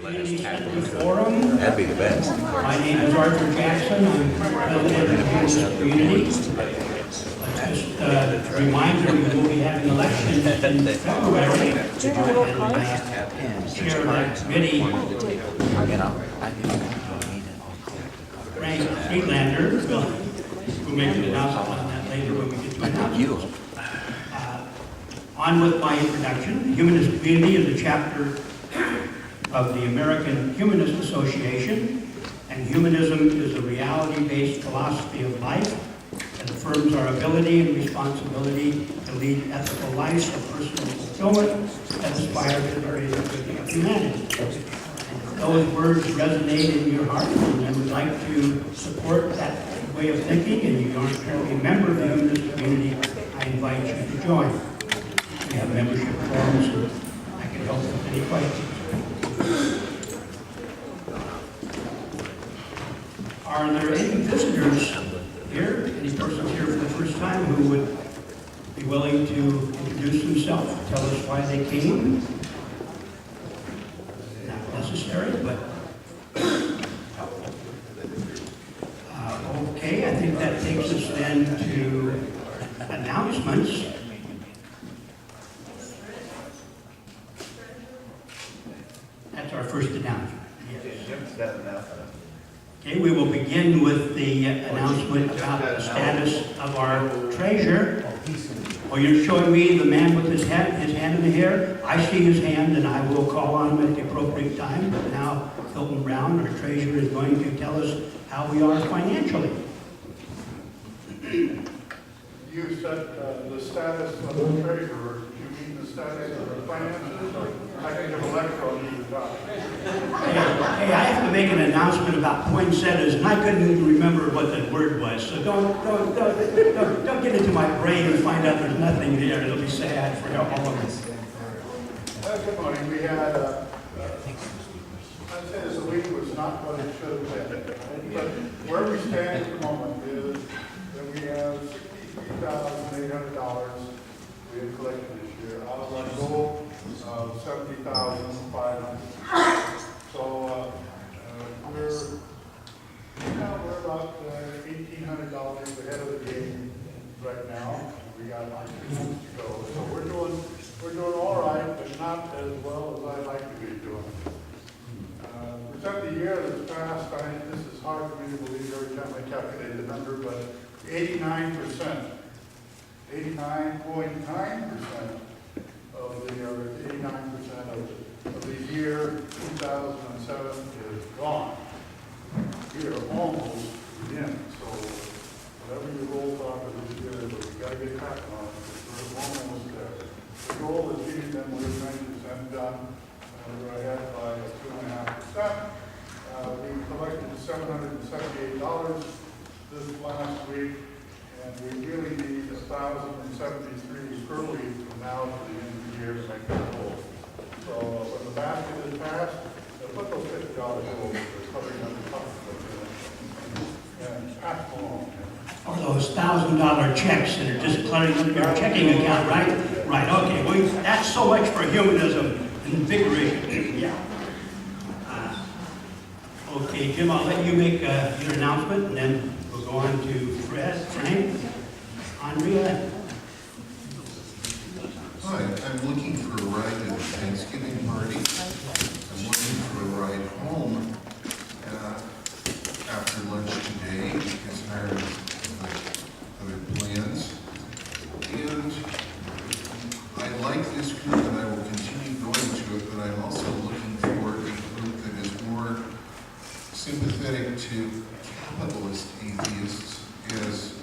Forum. That'd be the best. My name is Arthur Jackson. I'm president of the Humanist community. Just a reminder, we will be having elections in February. And chair of that committee, Frank Friedlander, will make an announcement on that later when we get to announcements. On with my introduction. The Humanist community is a chapter of the American Humanist Association, and humanism is a reality-based philosophy of life that affirms our ability and responsibility to lead ethical lives of personal fulfillment that aspire to the greater good of humanity. And if those words resonate in your heart and you would like to support that way of thinking and you aren't currently a member of the Humanist community, I invite you to join. We have membership forms and I can help with any questions. Are there any visitors here, any persons here for the first time who would be willing to introduce themselves, tell us why they came? Not necessary, but okay, I think that takes us then to announcements. That's our first announcement. Yes. Okay, we will begin with the announcement about the status of our treasurer. Oh, you're showing me the man with his hand in the hair? I see his hand and I will call on him at the appropriate time. But now, Hilton Brown, our treasurer, is going to tell us how we are financially. You said the status of the treasurer. You mean the status of the finances? I can give a lecture on either side. Hey, I have to make an announcement about poinsettias, and I couldn't even remember what the word was. So don't get into my brain and find out there's nothing there. It'll be sad for all of us. Good morning. We had, I'd say this week was not what it should have been. But where we stand at the moment is that we have $63,800 we have collected this year out of our goal of $70,500. So we're about $1,800 ahead of the game right now. We got like 2 months to go. So we're doing all right, but not as well as I'd like to be doing. For the year that's passed, this is hard for me to believe every time I calculate the number, but 89%, 89.9% of the 89% of the year 2007 is gone. We are almost in. So whatever your goals are for this year, we got to get cracking on it. We're almost there. The goal is getting them with 90% done. We're ahead by 2.5%. We collected $778 this last week, and we really need 1,073 per week from now to the end of the year to make that goal. So when the basket is passed, put those $50 over the covering up the top and pass along. Or those $1,000 checks that are just cluttering up your checking account, right? Right, okay. Well, that's so much for humanism and invigoration. Yeah. Okay, Jim, I'll let you make your announcement, and then we'll go on to Fred, Frank, Andrea. Hi, I'm looking for a ride to the Thanksgiving party. I'm looking for a ride home after lunch today because I have other plans. And I like this group and I will continue going to it, but I'm also looking for a group that is more sympathetic to capitalist atheists as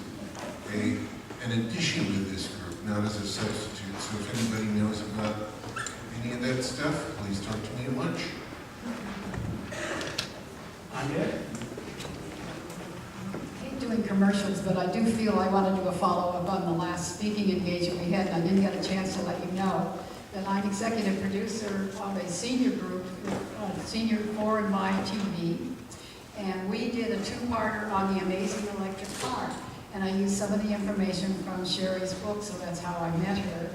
an addition to this group, not as a substitute. So if anybody knows about any of that stuff, please talk to me at lunch. Andrea? I hate doing commercials, but I do feel I want to do a follow-up on the last speaking engagement we had, and I didn't get a chance to let you know that I'm executive producer of a senior group, Senior 4 and My TV, and we did a 2-parter on the amazing electric car. And I used some of the information from Sherry's book, so that's how I met her.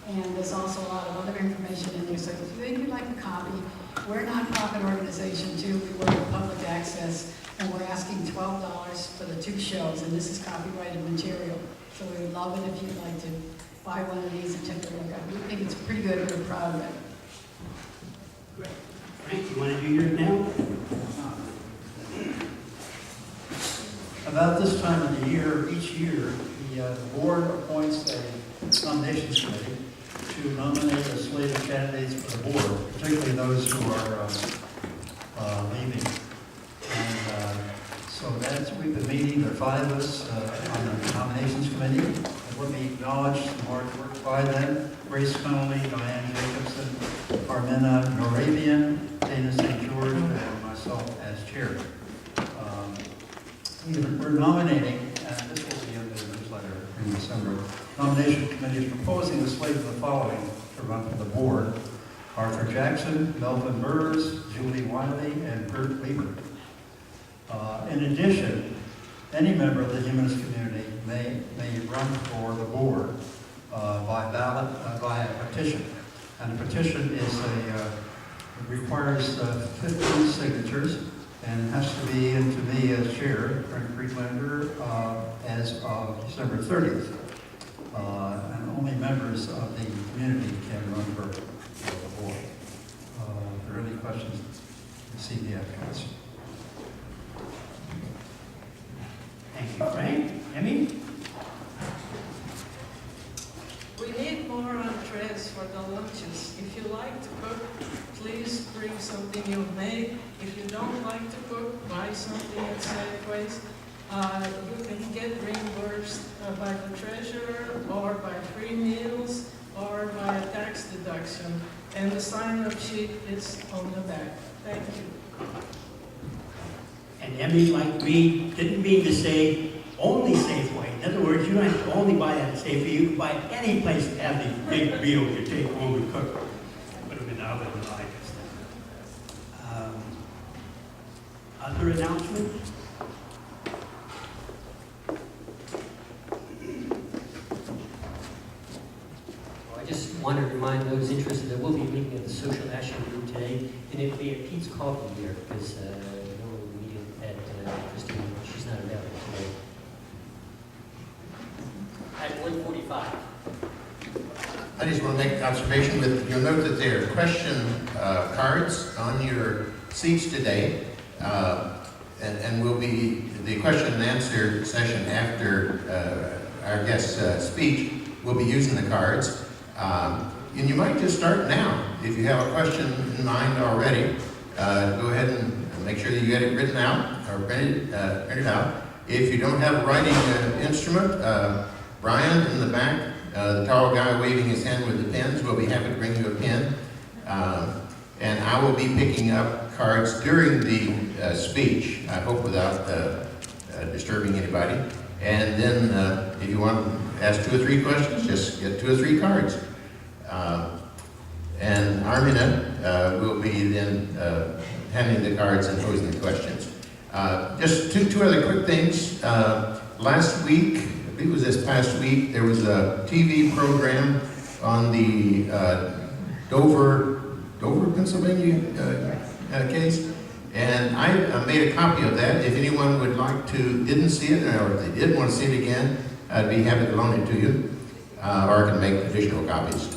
And there's also a lot of other information in there. So if you'd like a copy, We're a nonprofit organization too. We work with public access, and we're asking $12 for the 2 shows, and this is copyrighted material. So we would love it if you'd like to buy one of these and take a look at it. We think it's pretty good. We're proud of it. Great. Frank, you want to do yours now? About this time of the year, each year, the board appoints a nominations committee to nominate a slate of candidates for the board, particularly those who are leaving. And so we've been meeting, there are 5 of us on the nominations committee. And let me acknowledge the hard work by them: Grace Connolly, Diane Jacobson, Armena Norabian, Dana St. George, and myself as chair. We're nominating, and this will be in the newsletter in December. Nomination committee is proposing the slate of the following to run for the board: Arthur Jackson, Melvin Burrs, Julie Wiley, and Byrd Weaver. In addition, any member of the humanist community may run for the board by ballot, via petition. And the petition is requires 15 signatures, and it has to be into me as chair, Frank Friedlander, as of December 30th. And only members of the community can run for the board. If there are any questions, see the applicants. Thank you, Frank. Emmy? We need more entrees for the lunches. If you like to cook, please bring something you made. If you don't like to cook, buy something at Safeways. You can get reimbursed by the treasurer, or by free meals, or by a tax deduction. And the sign-up sheet is on the back. Thank you. And Emmy, like me, didn't mean to say only Safeway. In other words, you don't have to only buy that at Safeway. You can buy any place that has these big meals you take home and cook. Put them in the oven and like this. Other announcements? I just want to remind those interested that we'll be meeting at the Social Action Group today, and it'll be at Pete's Coffee here, because no one will meet at Christine, she's not available today. At 1:45. I just want to make an observation that you'll note that there are question cards on your seats today, and will be the question and answer session after our guest's speech. We'll be using the cards. And you might just start now. If you have a question in mind already, go ahead and make sure that you get it written out or printed out. If you don't have a writing instrument, Brian in the back, the tall guy waving his hand with the pens, will be happy to bring you a pen. And I will be picking up cards during the speech, I hope without disturbing anybody. And then if you want to ask 2 or 3 questions, just get 2 or 3 cards. And Armina will be then handling the cards and posing the questions. Just two other quick things. Last week, I believe it was this past week, there was a TV program on the Dover, Pennsylvania case. And I made a copy of that. If anyone would like to, didn't see it, or if they did want to see it again, I'd be happy to loan it to you, or I can make additional copies.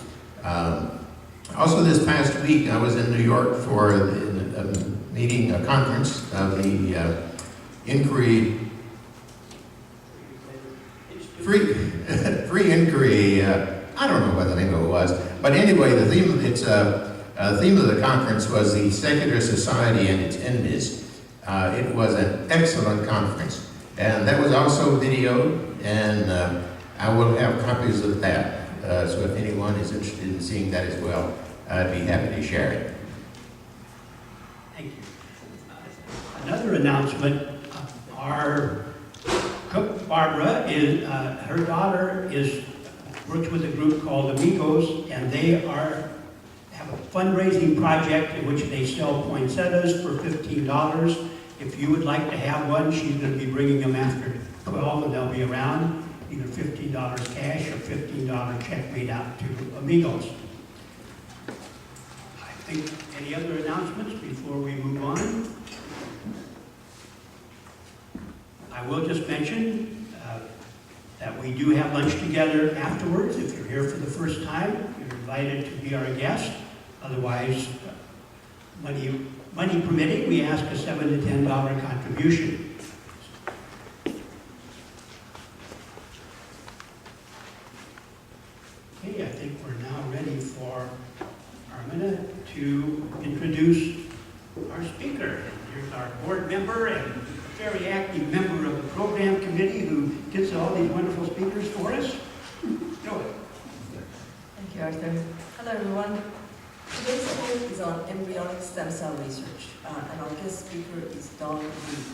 Also this past week, I was in New York for a meeting, a conference of the free inquiry, I don't know what the name of it was, but anyway, the theme of the conference was the secular society and its enemies. It was an excellent conference, and that was also videoed, and I will have copies of that. So if anyone is interested in seeing that as well, I'd be happy to share it. Thank you. Another announcement, our cook Barbara, her daughter works with a group called Amigos, and they have a fundraising project in which they sell poinsettias for $15. If you would like to have one, she's going to be bringing them after 12, and they'll be around. Either $15 cash or $15 check made out to Amigos. I Any other announcements before we move on? I will just mention that we do have lunch together afterwards. If you're here for the first time, you're invited to be our guest. Otherwise, money permitting, we ask a $7 to $10 contribution. Okay, I think we're now ready for Armina to introduce our speaker. Here's our board member and very active member of the program committee who gets all these wonderful speakers for us. Go ahead. Thank you, Arthur. Hello, everyone. Today's talk is on embryonic stem cell research, and our guest speaker is Don Reeve.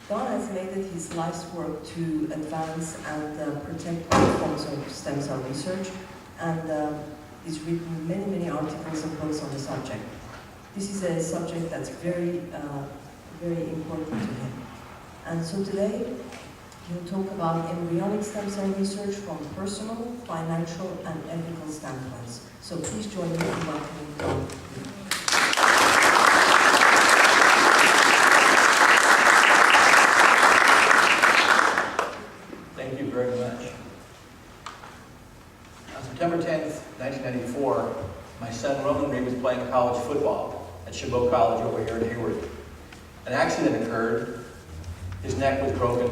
Don has made it his life's work to advance and protect all forms of stem cell research, and he's written many, many articles and books on the subject. This is a subject that's very important to him. And so today, he'll talk about embryonic stem cell research from personal, financial, and ethical standpoints. So please join me in welcoming Don. Thank you very much. On September 10th, 1994, my son Roman Reeve was playing college football at Chabot College over here in Hayward. An accident occurred, his neck was broken,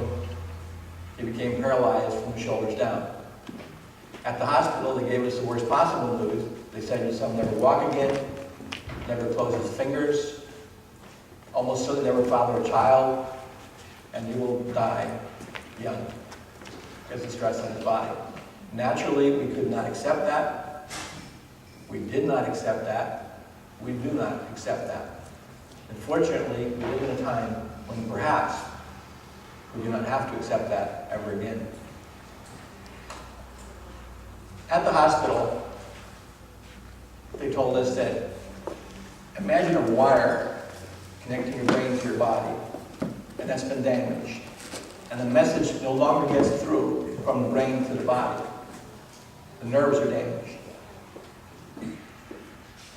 he became paralyzed from the shoulders down. At the hospital, they gave us the worst possible news. They said your son will never walk again, never close his fingers, almost certainly never father a child, and he will die young because of stress on his body. Naturally, we could not accept that. We did not accept that. We do not accept that. Unfortunately, we live in a time when perhaps we do not have to accept that ever again. At the hospital, they told us that imagine a wire connecting your brain to your body, and that's been damaged. And the message no longer gets through from the brain to the body. The nerves are damaged.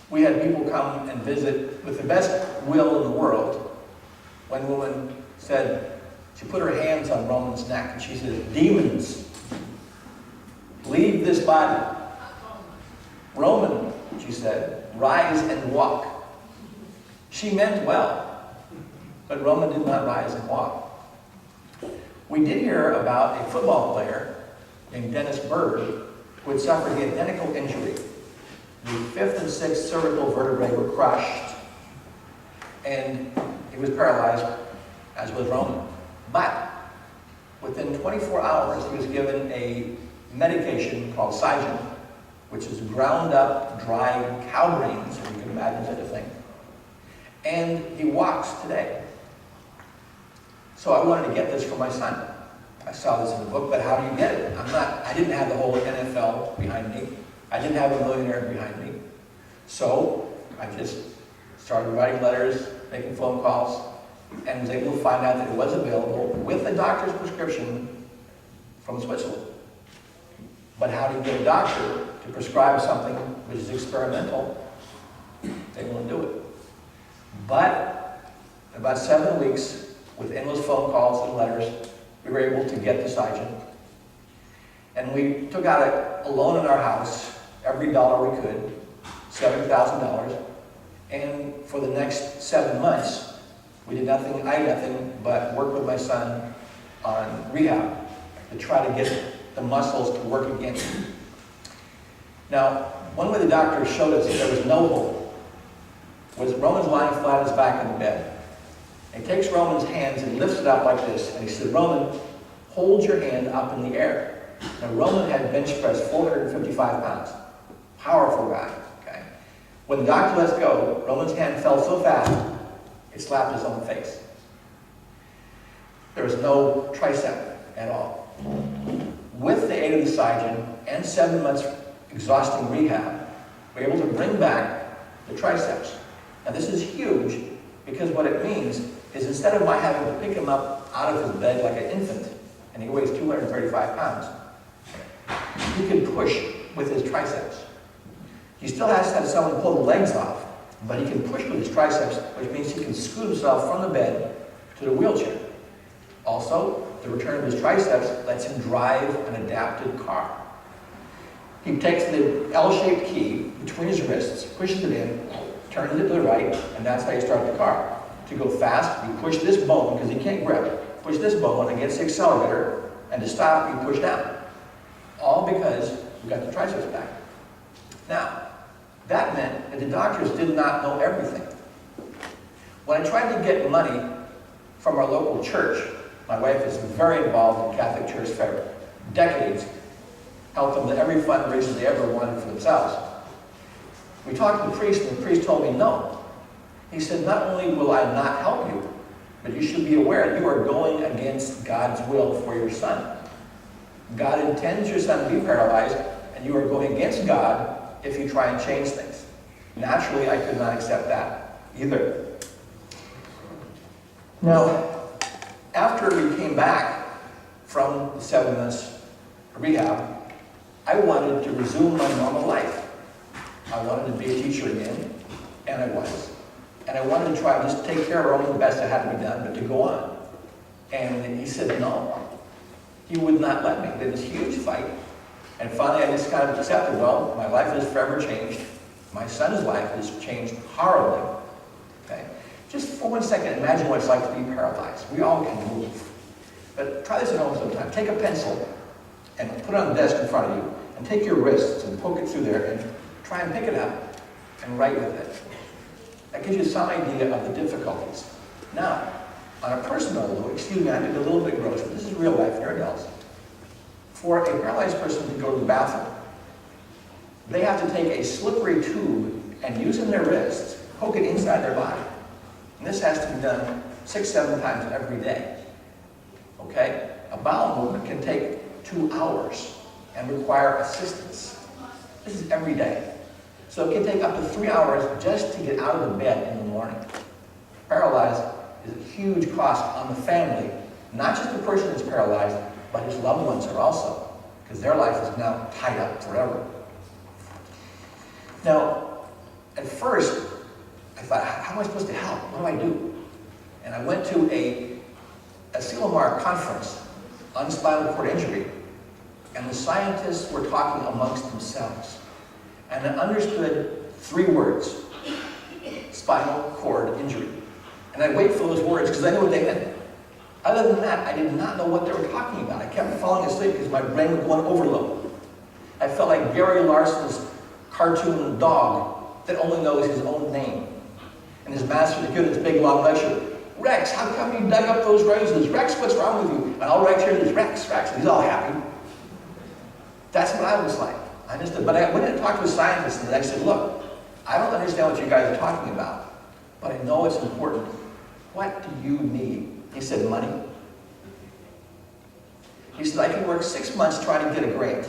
We had people come and visit with the best will in the world. One woman said, she put her hands on Roman's neck and she said, "Demons, leave this body. Roman," she said, "rise and walk." She meant well, but Roman did not rise and walk. We did hear about a football player named Byrd who had suffered the identical injury. The 5th and 6th cervical vertebrae were crushed, and he was paralyzed, as was Roman. But within 24 hours, he was given a medication called Cygen, which is ground up, dried cow brains, if you can imagine such a thing. And he walks today. So I wanted to get this for my son. I saw this in the book, but how do you get it? I didn't have the whole NFL behind me. I didn't have a millionaire behind me. So I just started writing letters, making phone calls, and was able to find out that it was available with a doctor's prescription from Switzerland. But how do you get a doctor to prescribe something which is experimental? They won't do it. But in about 7 weeks, with endless phone calls and letters, we were able to get the Cygen. And we took out a loan in our house, every dollar we could, $70,000. And for the next 7 months, I did nothing but work with my son on rehab to try to get the muscles to work again. Now, one way the doctor showed us that there was no hope was Roman's lying flat on his back in the bed. And he takes Roman's hands and lifts it up like this, and he said, "Roman, hold your hand up in the air." Now, Roman had bench pressed 455 pounds. Powerful guy, okay? When the doctor lets go, Roman's hand fell so fast, it slapped his own face. There was no tricep at all. With the aid of the Cygen and 7 months exhausting rehab, we were able to bring back the triceps. Now, this is huge because what it means is instead of my having to pick him up out of his bed like an infant, and he weighs 235 pounds, he can push with his triceps. He still has to have someone pull the legs off, but he can push with his triceps, which means he can scoot himself from the bed to the wheelchair. Also, the return of his triceps lets him drive an adapted car. He takes the L-shaped key between his wrists, pushes it in, turns it to the right, and that's how you start the car. To go fast, you push this bone, because he can't grip, push this bone against the accelerator, and to stop, you push down. All because you got the triceps back. Now, that meant that the doctors did not know everything. When I tried to get money from our local church, my wife is very involved in Catholic Church for decades, helped them with every fundraiser they ever wanted for themselves. We talked to the priest, and the priest told me no. He said, not only will I not help you, but you should be aware you are going against God's will for your son. God intends your son to be paralyzed, and you are going against God if you try and change things. Naturally, I could not accept that either. Now, after we came back from the 7 months rehab, I wanted to resume my normal life. I wanted to be a teacher again, and I was. And I wanted to try and just take care of Roman the best that had to be done, but to go on. And he said no. He would not let me. There was this huge fight. And finally I just kind of accepted, well, my life is forever changed. My son's life has changed horribly. Okay? Just for 1 second, imagine what it's like to be paralyzed. We all can move. But try this at home sometime. Take a pencil and put it on the desk in front of you, and take your wrists and poke it through there and try and pick it up and write with it. That gives you some idea of the difficulties. Now, on a personal note, excuse me, I did a little bit gross, but this is real life, you're adults. For a paralyzed person to go to the bathroom, they have to take a slippery tube and using their wrists, poke it inside their body. And this has to be done 6-7 times every day. Okay? A bowel movement can take 2 hours and require assistance. This is every day. So it can take up to 3 hours just to get out of the bed in the morning. Paralyzed is a huge cost on the family. Not just the person that's paralyzed, but his loved ones are also, because their life is now tied up forever. Now, at first, I thought, how am I supposed to help? What do I do? And I went to a Silomar conference on spinal cord injury, and the scientists were talking amongst themselves. And I understood 3 words: spinal cord injury. And I wait for those words because I knew what they meant. Other than that, I did not know what they were talking about. I kept falling asleep because my brain would go on overload. I felt like Gary Larson's cartoon dog that only knows his own name. And his master would give this big long lecture. Rex, how come you dug up those roses? Rex, what's wrong with you? And all Rex here is Rex, Rex. And he's all happy. That's what I was like. I understood. But I went in and talked to a scientist, and I said, look, I don't understand what you guys are talking about, but I know it's important. What do you need? He said, money. He said, I can work 6 months trying to get a grant,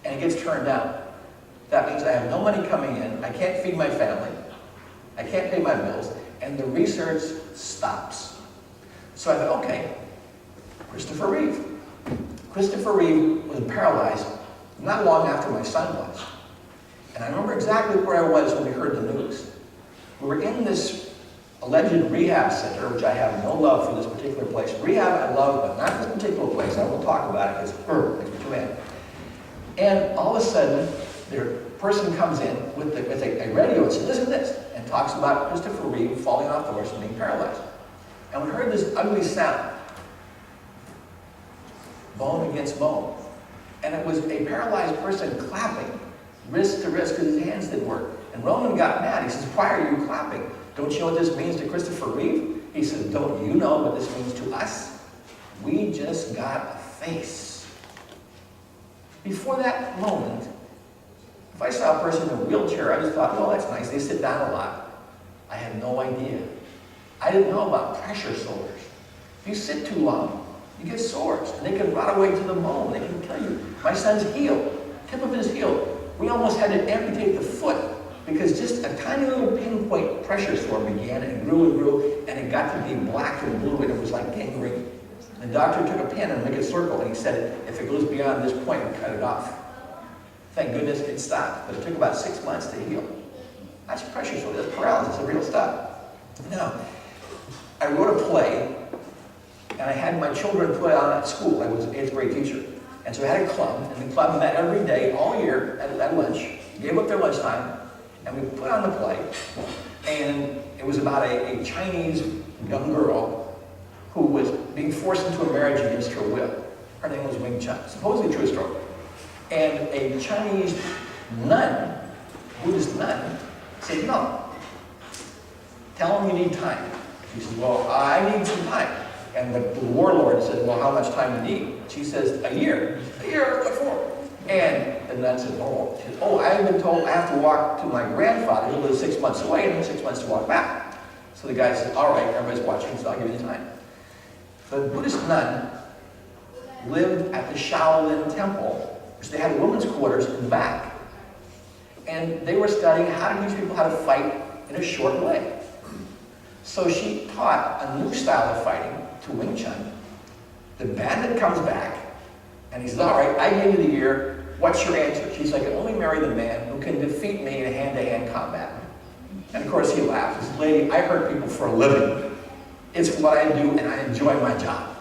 and it gets turned down. That means I have no money coming in, I can't feed my family, I can't pay my bills, and the research stops. So I thought, okay, Christopher Reeve. Christopher Reeve was paralyzed not long after my son was. And I remember exactly where I was when we heard the news. We were in this alleged rehab center, which I have no love for this particular place. Rehab I love, but not this particular place. I won't talk about it because it's too bad. And all of a sudden, the person comes in with a radio and says, listen to this, and talks about Christopher Reeve falling off the horse and being paralyzed. And we heard this ugly sound, bone against bone. And it was a paralyzed person clapping, wrist to wrist, because his hands didn't work. And Roman got mad. He says, why are you clapping? Don't you know what this means to Christopher Reeve? He says, don't you know what this means to us? We just got a face. Before that moment, if I saw a person in a wheelchair, I just thought, oh, that's nice. They sit down a lot. I had no idea. I didn't know about pressure sores. If you sit too long, you get sores, and they can rot away to the bone. They can kill you. My son's heel, tip of his heel, we almost had to amputate the foot because just a tiny little pinpoint pressure sore began and grew, and it got to be black and blue, and it was like gangrene. The doctor took a pen and made a circle, and he said, if it goes beyond this point, we cut it off. Thank goodness it stopped, but it took about 6 months to heal. That's pressure sore, that's paralysis, that's real stuff. Now, I wrote a play, and I had my children put on at school. I was an 8th grade teacher. And so I had a club, and the club met every day, all year, at lunch, gave up their lunchtime, and we put on the play. And it was about a Chinese young girl who was being forced into a marriage against her will. Her name was Wing Chun, supposedly a true story. And a Chinese nun, Buddhist nun, said, no, tell him you need time. She said, well, I need some time. And the warlord said, well, how much time do you need? She says, a year. A year, what for? And the nun said, oh, I've been told I have to walk to my grandfather who lives 6 months away and then 6 months to walk back. So the guy said, all right, everybody's watching, so I'll give you the time. The Buddhist nun lived at the Shaolin Temple, which they had women's quarters in the back. And they were studying how to teach people how to fight in a short way. So she taught a new style of fighting to Wing Chun. The bandit comes back, and he says, all right, I gave you the year, what's your answer? She's like, I can only marry the man who can defeat me in hand-to-hand combat. And of course he laughed. He says, lady, I hurt people for a living. It's what I do, and I enjoy my job.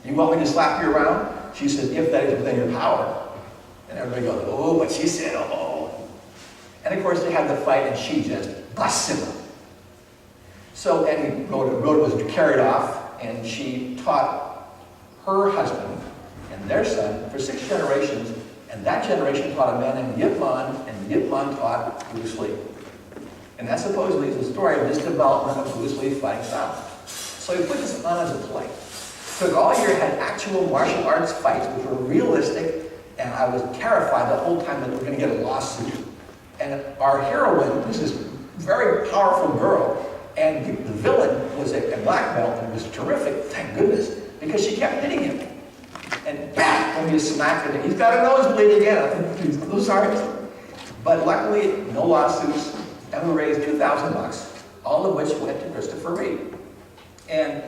You want me to slap you around? She says, if that is within your power. And everybody goes, oh, but she said, oh. And of course they had the fight, and she just busts him up. So, and Rhoda was carried off, and she taught her husband and their son for 6 generations, and that generation taught a man named Yip Man, and Yip Man taught Bruce Lee. And that supposedly is the story of this development of Bruce Lee's fighting style. So he put this on as a play. Took all year, had actual martial arts fights, which were realistic, and I was terrified the whole time that we were going to get a lawsuit. And our heroine was this very powerful girl, and the villain was a black belt, and was terrific, thank goodness, because she kept hitting him. And bam, when he smacked him, he's got a nosebleed again. I think I'm sorry. But luckily, no lawsuits, and we raised $2,000, all of which went to Christopher Reeve. And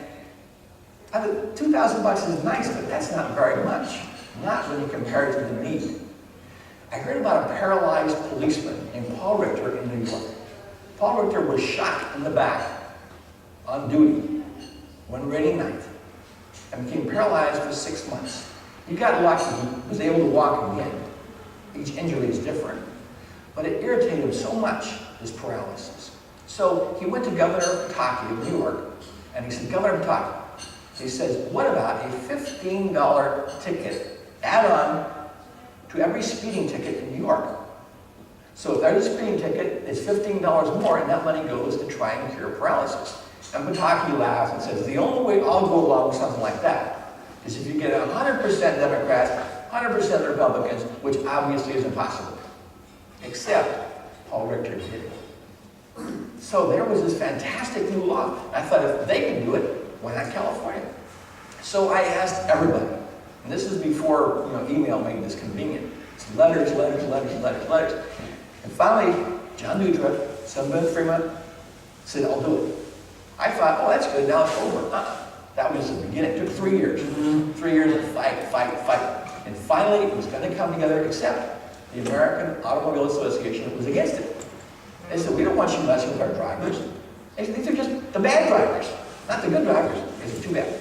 $2,000 is nice, but that's not very much. Not when you compare it to the need. I heard about a paralyzed policeman named Paul Richter in New York. Paul Richter was shot in the back on duty one rainy night and became paralyzed for 6 months. He got lucky, he was able to walk again. Each injury is different. But it irritated him so much, this paralysis. So he went to Governor Pataki of New York, and he said, Governor Pataki, he says, what about a $15 ticket add-on to every speeding ticket in New York? So if there's a speeding ticket, it's $15 more, and that money goes to try and cure paralysis. And Pataki laughs and says, the only way I'll go along with something like that is if you get 100% Democrats, 100% Republicans, which obviously is impossible. Except Paul Richter did it. So there was this fantastic new law. I thought if they can do it, why not California? So I asked everybody, and this is before email made this convenient. It's letters. And finally, John Dutra, son of Ben Fremont, said, I'll do it. I thought, oh, that's good, now it's over. That was the beginning. It took 3 years. 3 years of fight. And finally, it was going to come together, except the American Automobile Association was against it. They said, we don't want you messing with our drivers. They said, these are just the bad drivers, not the good drivers. These are too bad.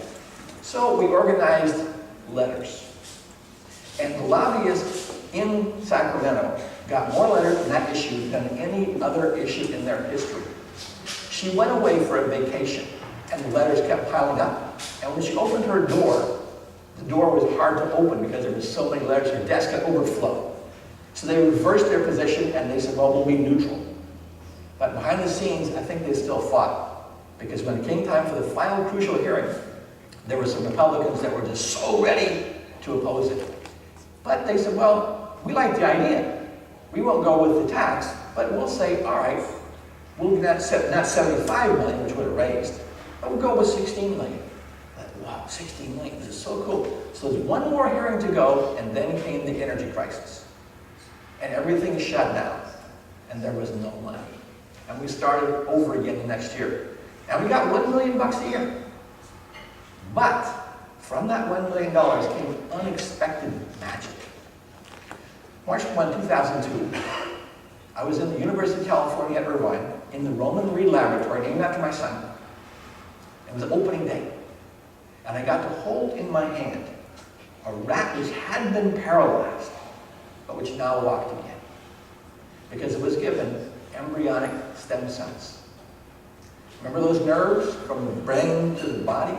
So we organized letters. And the lobbyists in Sacramento got more letters in that issue than any other issue in their history. She went away for a vacation, and the letters kept piling up. And when she opened her door, the door was hard to open because there were so many letters, her desk had overflowed. So they reversed their position, and they said, well, we'll be neutral. But behind the scenes, I think they still fought. Because when it came time for the final crucial hearing, there were some Republicans that were just so ready to oppose it. But they said, well, we like the idea. We won't go with the tax, but we'll say, all right, we'll not 75 million, which would have raised, but we'll go with 16 million. Wow, 16 million, this is so cool. So there's one more hearing to go, and then came the energy crisis. And everything shut down, and there was no money. And we started over again the next year. And we got $1 million a year. But from that $1 million came unexpected magic. March 1, 2002, I was in the University of California at Irvine in the Roman Reed Laboratory, named after my son. It was opening day. And I got to hold in my hand a rat which had been paralyzed, but which now walked again. Because it was given embryonic stem cells. Remember those nerves from the brain to the body?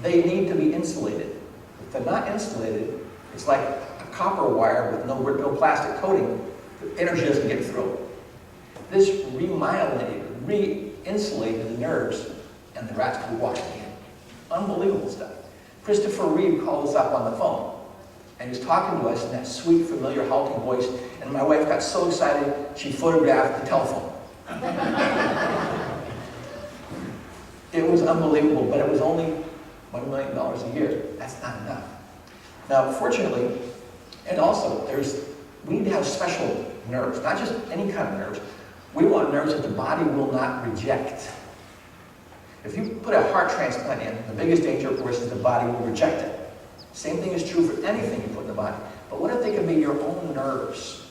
They need to be insulated. If they're not insulated, it's like a copper wire with no plastic coating. The energy doesn't get through. This remyelinated, re-insulated the nerves, and the rats could walk again. Unbelievable stuff. Christopher Reeve called us up on the phone, and he was talking to us in that sweet, familiar, halting voice, and my wife got so excited, she photographed the telephone. It was unbelievable, but it was only $1 million a year. That's not enough. Now, fortunately, and also, we need to have special nerves, not just any kind of nerves. We want nerves that the body will not reject. If you put a heart transplant in, the biggest danger, of course, is the body will reject it. Same thing is true for anything you put in the body. But what if they can be your own nerves?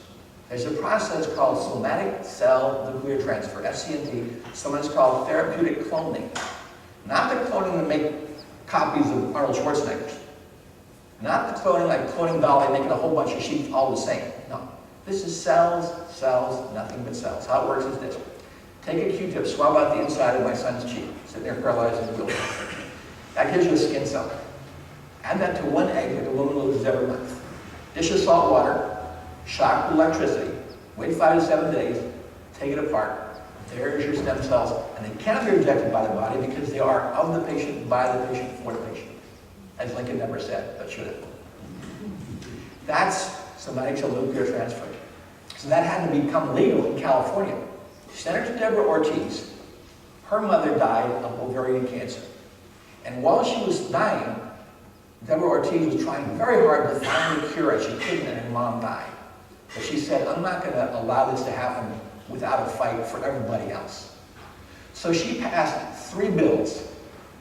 There's a process called somatic cell nuclear transfer, SCNT, sometimes called therapeutic cloning. Not the cloning that make copies of Arnold Schwarzenegger's. Not the cloning like cloning Dolly, making a whole bunch of sheep all the same. No. This is cells, cells, nothing but cells. How it works is this. Take a Q-tip, swab out the inside of my son's cheek, sitting there paralyzed in the wheelchair. That gives you a skin cell. Add that to 1 egg that a woman loses every month. Dish of salt water, shock with electricity, wait 5 to 7 days, take it apart. There's your stem cells, and they cannot be rejected by the body because they are of the patient, by the patient, for the patient. As Lincoln never said, but should have. That's somatic cell nuclear transfer. So that had to become legal in California. Senator Deborah Ortiz, her mother died of ovarian cancer. And while she was dying, Deborah Ortiz was trying very hard to find a cure, and she couldn't, and her mom died. But she said, I'm not going to allow this to happen without a fight for everybody else. So she passed 3 bills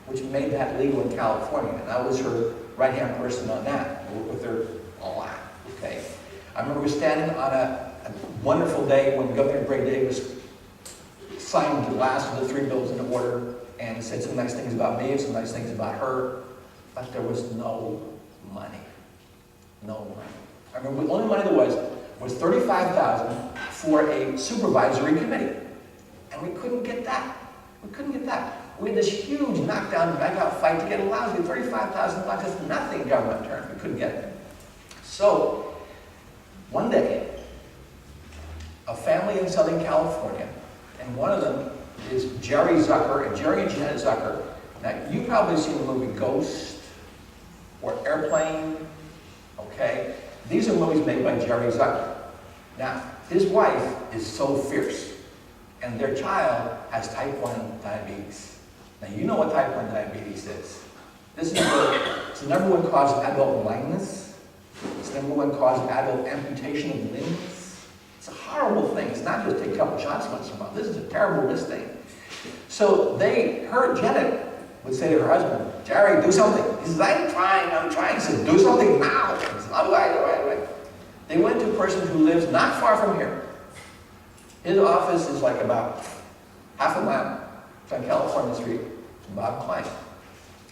which made that legal in California, and I was her right-hand person on that. I worked with her a lot, okay? I remember we were standing on a wonderful day when Governor Gray Davis signed the last of the 3 bills into order and said some nice things about me and some nice things about her, but there was no money. No money. I remember the only money there was $35,000 for a supervisory committee. And we couldn't get that. We couldn't get that. We had this huge knockdown, drag-out fight to get a lousy $35,000. That's nothing in government terms. We couldn't get it. So, one day, a family in Southern California, and one of them is Jerry Zucker, and Jerry and Janet Zucker. Now, you've probably seen the movie Ghost or Airplane, okay? These are movies made by Jerry Zucker. Now, his wife is so fierce, and their child has type 1 diabetes. Now, you know what type 1 diabetes is. This is it's the #1 cause of adult blindness. It's the #1 cause of adult amputation of limbs. It's a horrible thing. It's not just take a couple shots once in a while. This is a terrible risk thing. So Janet would say to her husband, Jerry, do something. He says, I'm trying. He says, do something now. He says, all right. They went to a person who lives not far from here. His office is like about half a mile. It's on California Street. It's Bob Klein.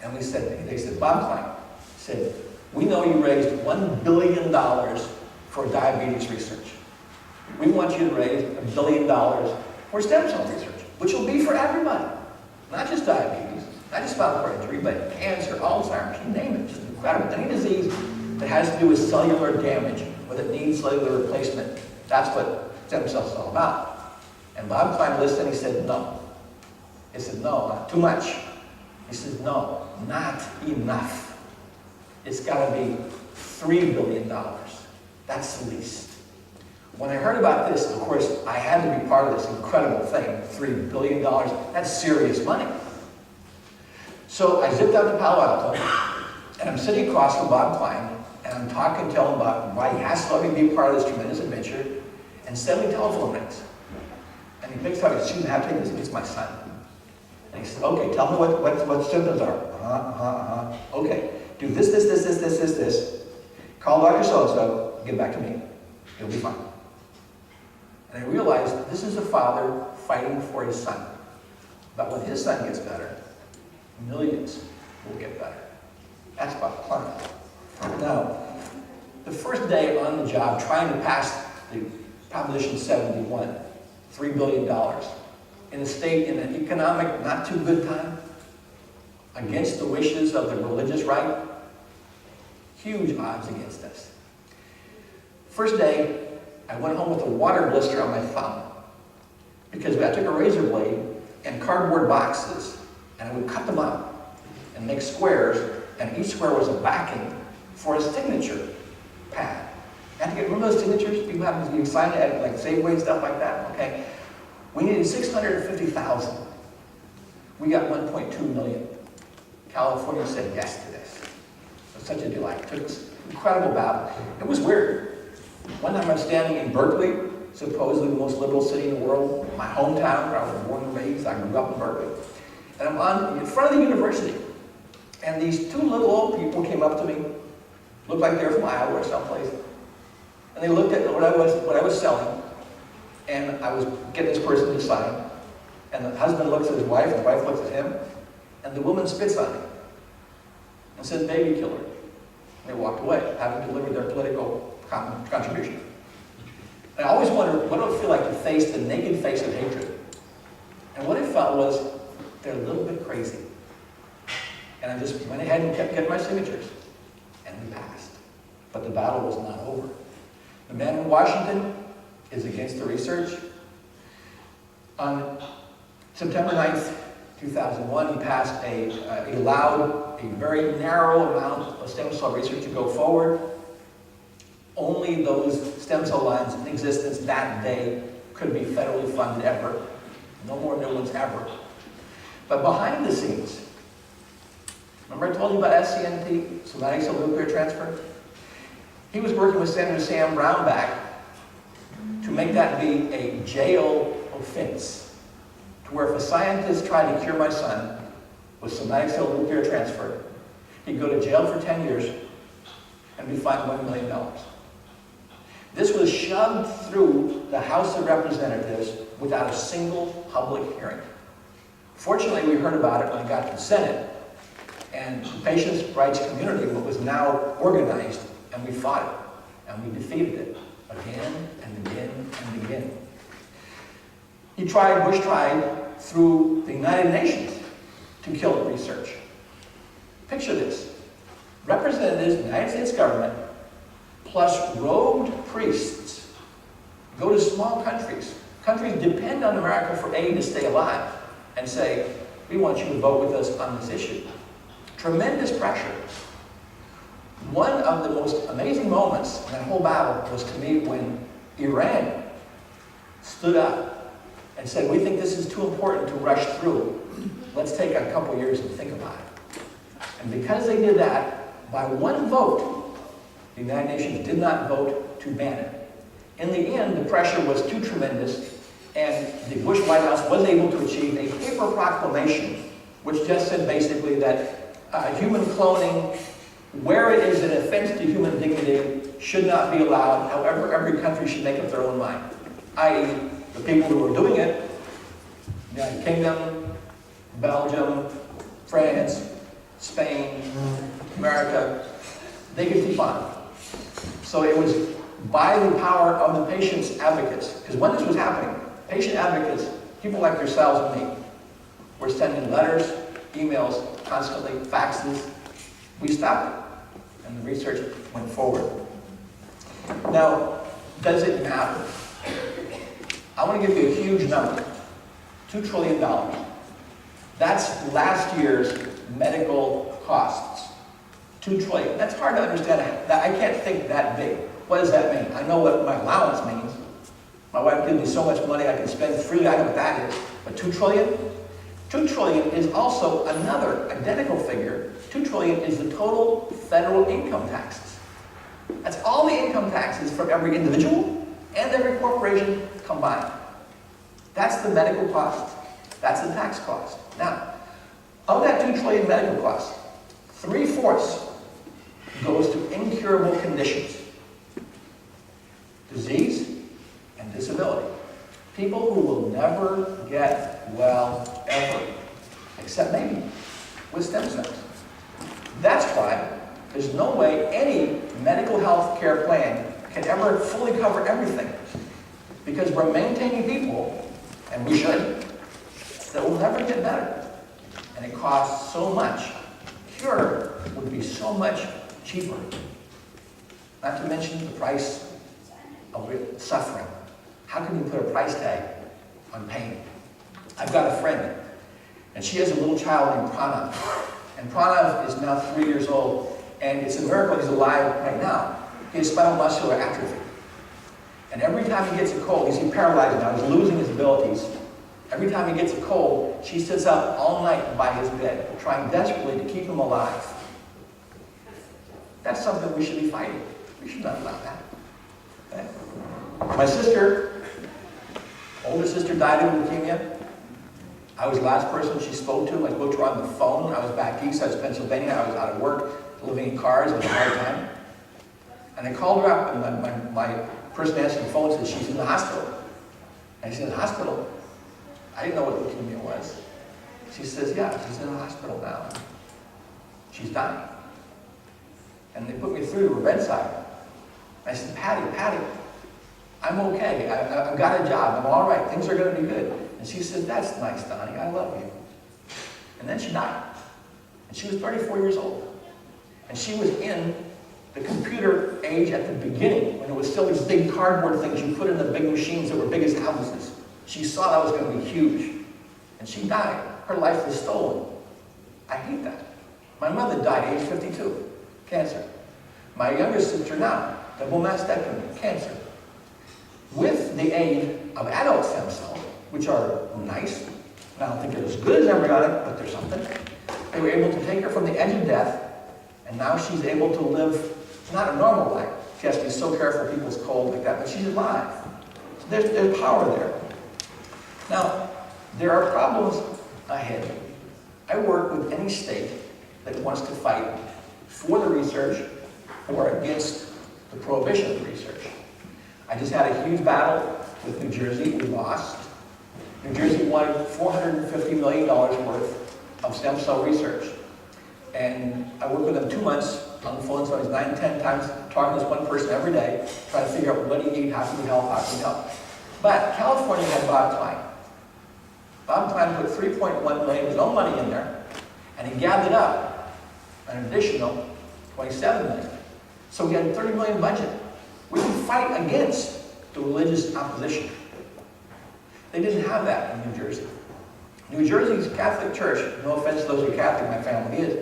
And they said, Bob Klein said, we know you raised $1 billion for diabetes research. We want you to raise $1 billion for stem cell research, which will be for everybody. Not just diabetes, not just spinal cord injury, but cancer, Alzheimer's, you name it. Just incredible. Any disease that has to do with cellular damage, whether it needs cellular replacement, that's what stem cells is all about. And Bob Klein listened and he said, no. He said, no, not too much. He said, no, not enough. It's got to be $3 billion. That's the least. When I heard about this, of course, I had to be part of this incredible thing, $3 billion. That's serious money. So I zipped out to Palo Alto, and I'm sitting across from Bob Klein, and I'm talking to him about why he has to let me be part of this tremendous adventure, and suddenly telephone rings. And he picks up, he says, "Excuse me, I have to take this, it's my son." And he said, okay, tell me what symptoms are. Okay, do this. Call Dr. So-and-so, get back to me. You'll be fine. And I realized this is a father fighting for his son. But when his son gets better, millions will get better. That's about cloning. Now, the first day on the job, trying to pass the Proposition 71, $3 billion, in a state in an economic not too good time, against the wishes of the religious right, huge odds against us. First day, I went home with a water blister on my thumb because I took a razor blade and cardboard boxes and I would cut them up and make squares, and each square was a backing for a signature pad. I had to get, remember those signatures? People have to be signed at like Safeway and stuff like that, okay? We needed 650,000. We got 1.2 million. California said yes to this. It was such a delight. It took this incredible battle. It was weird. One time I'm standing in Berkeley, supposedly the most liberal city in the world, my hometown where I was born and raised. I grew up in Berkeley. And I'm in front of the university. And these two little old people came up to me, looked like they were from Iowa or someplace. And they looked at what I was selling, and I was getting this person to sign. And the husband looks at his wife, and the wife looks at him, and the woman spits on me and says, "Baby killer." And they walked away, having delivered their political contribution. And I always wondered what it would feel like to face the naked face of hatred. And what it felt was, they're a little bit crazy. And I just went ahead and kept getting my signatures. And we passed. But the battle was not over. The man in Washington is against the research. On September 9th, 2001, he passed he allowed a very narrow amount of stem cell research to go forward. Only those stem cell lines in existence that day could be federally funded ever. No more new ones ever. But behind the scenes, remember I told you about SCNT, somatic cell nuclear transfer? He was working with Senator Sam Brownback to make that be a jail offense, to where if a scientist tried to cure my son with somatic cell nuclear transfer, he'd go to jail for 10 years and be fined $1 million. This was shoved through the House of Representatives without a single public hearing. Fortunately, we heard about it when it got to the Senate, and the patients' rights community was now organized, and we fought it, and we defeated it again and again and again. Bush tried through the United Nations to kill research. Picture this. Representatives of the United States government plus robed priests go to small countries. Countries depend on America for aid to stay alive and say, we want you to vote with us on this issue. Tremendous pressure. One of the most amazing moments in that whole battle was to me when Iran stood up and said, we think this is too important to rush through. Let's take a couple years and think about it. And because they did that, by one vote, the United Nations did not vote to ban it. In the end, the pressure was too tremendous, and the Bush White House was able to achieve a paper proclamation which just said basically that human cloning, where it is an offense to human dignity, should not be allowed. However, every country should make up their own mind. I.e., the people who are doing it, the United Kingdom, Belgium, France, Spain, America, they could keep on. So it was by the power of the patient's advocates. Because when this was happening, patient advocates, people like yourselves and me, were sending letters, emails, constantly, faxes. We stopped it, and the research went forward. Now, does it matter? I want to give you a huge number, $2 trillion. That's last year's medical costs, $2 trillion. That's hard to understand. I can't think that big. What does that mean? I know what my allowance means. My wife gives me so much money I can spend freely. I know what that is. But $2 trillion? $2 trillion is also another identical figure. $2 trillion is the total federal income taxes. That's all the income taxes from every individual and every corporation combined. That's the medical cost. That's the tax cost. Now, of that $2 trillion medical cost, 3/4 goes to incurable conditions, disease and disability. People who will never get well ever, except maybe with stem cells. That's why there's no way any medical health care plan can ever fully cover everything. Because we're maintaining people, and we should, that will never get better. And it costs so much. Cure would be so much cheaper. Not to mention the price of suffering. How can you put a price tag on pain? I've got a friend, and she has a little child named Pranav. And Pranav is now 3 years old, and it's a miracle he's alive right now. He has spinal muscular atrophy. And every time he gets a cold, he's paralyzed now, he's losing his abilities. Every time he gets a cold, she sits up all night by his bed, trying desperately to keep him alive. That's something we should be fighting. We should not allow that. Okay? My sister, older sister, died of leukemia. I was the last person she spoke to. I spoke to her on the phone. I was back east. I was in Pennsylvania. I was out of work, living in cars. It was a hard time. And I called her up, and my person answered the phone and said, she's in the hospital. And she's in the hospital. I didn't know what leukemia was. She says, yeah, she's in the hospital now. She's dying. And they put me through to her bedside. I said, Patty, I'm okay. I've got a job. I'm all right. Things are going to be good. And she said, that's nice, Donnie. I love you. And then she died. And she was 34 years old. And she was in the computer age at the beginning, when it was still these big cardboard things you put in the big machines that were big as houses. She saw that was going to be huge. And she died. Her life was stolen. I hate that. My mother died age 52, cancer. My younger sister now, double mastectomy, cancer. With the aid of adult stem cells, which are nice, and I don't think they're as good as embryonic, but they're something, they were able to take her from the edge of death, and now she's able to live not a normal life. She has to be so careful people's cold like that, but she's alive. So there's power there. Now, there are problems ahead. I work with any state that wants to fight for the research or against the prohibition of the research. I just had a huge battle with New Jersey. We lost. New Jersey won $450 million worth of stem cell research. And I worked with them 2 months on the phone, so I was 9-10 times talking to this one person every day, trying to figure out what do you need, how can you help, how can you help. But California had Bob Klein. Bob Klein put $3.1 million of his own money in there, and he gathered up an additional $27 million. So we had a $30 million budget. We can fight against the religious opposition. They didn't have that in New Jersey. New Jersey's Catholic Church, no offense to those who are Catholic, my family is,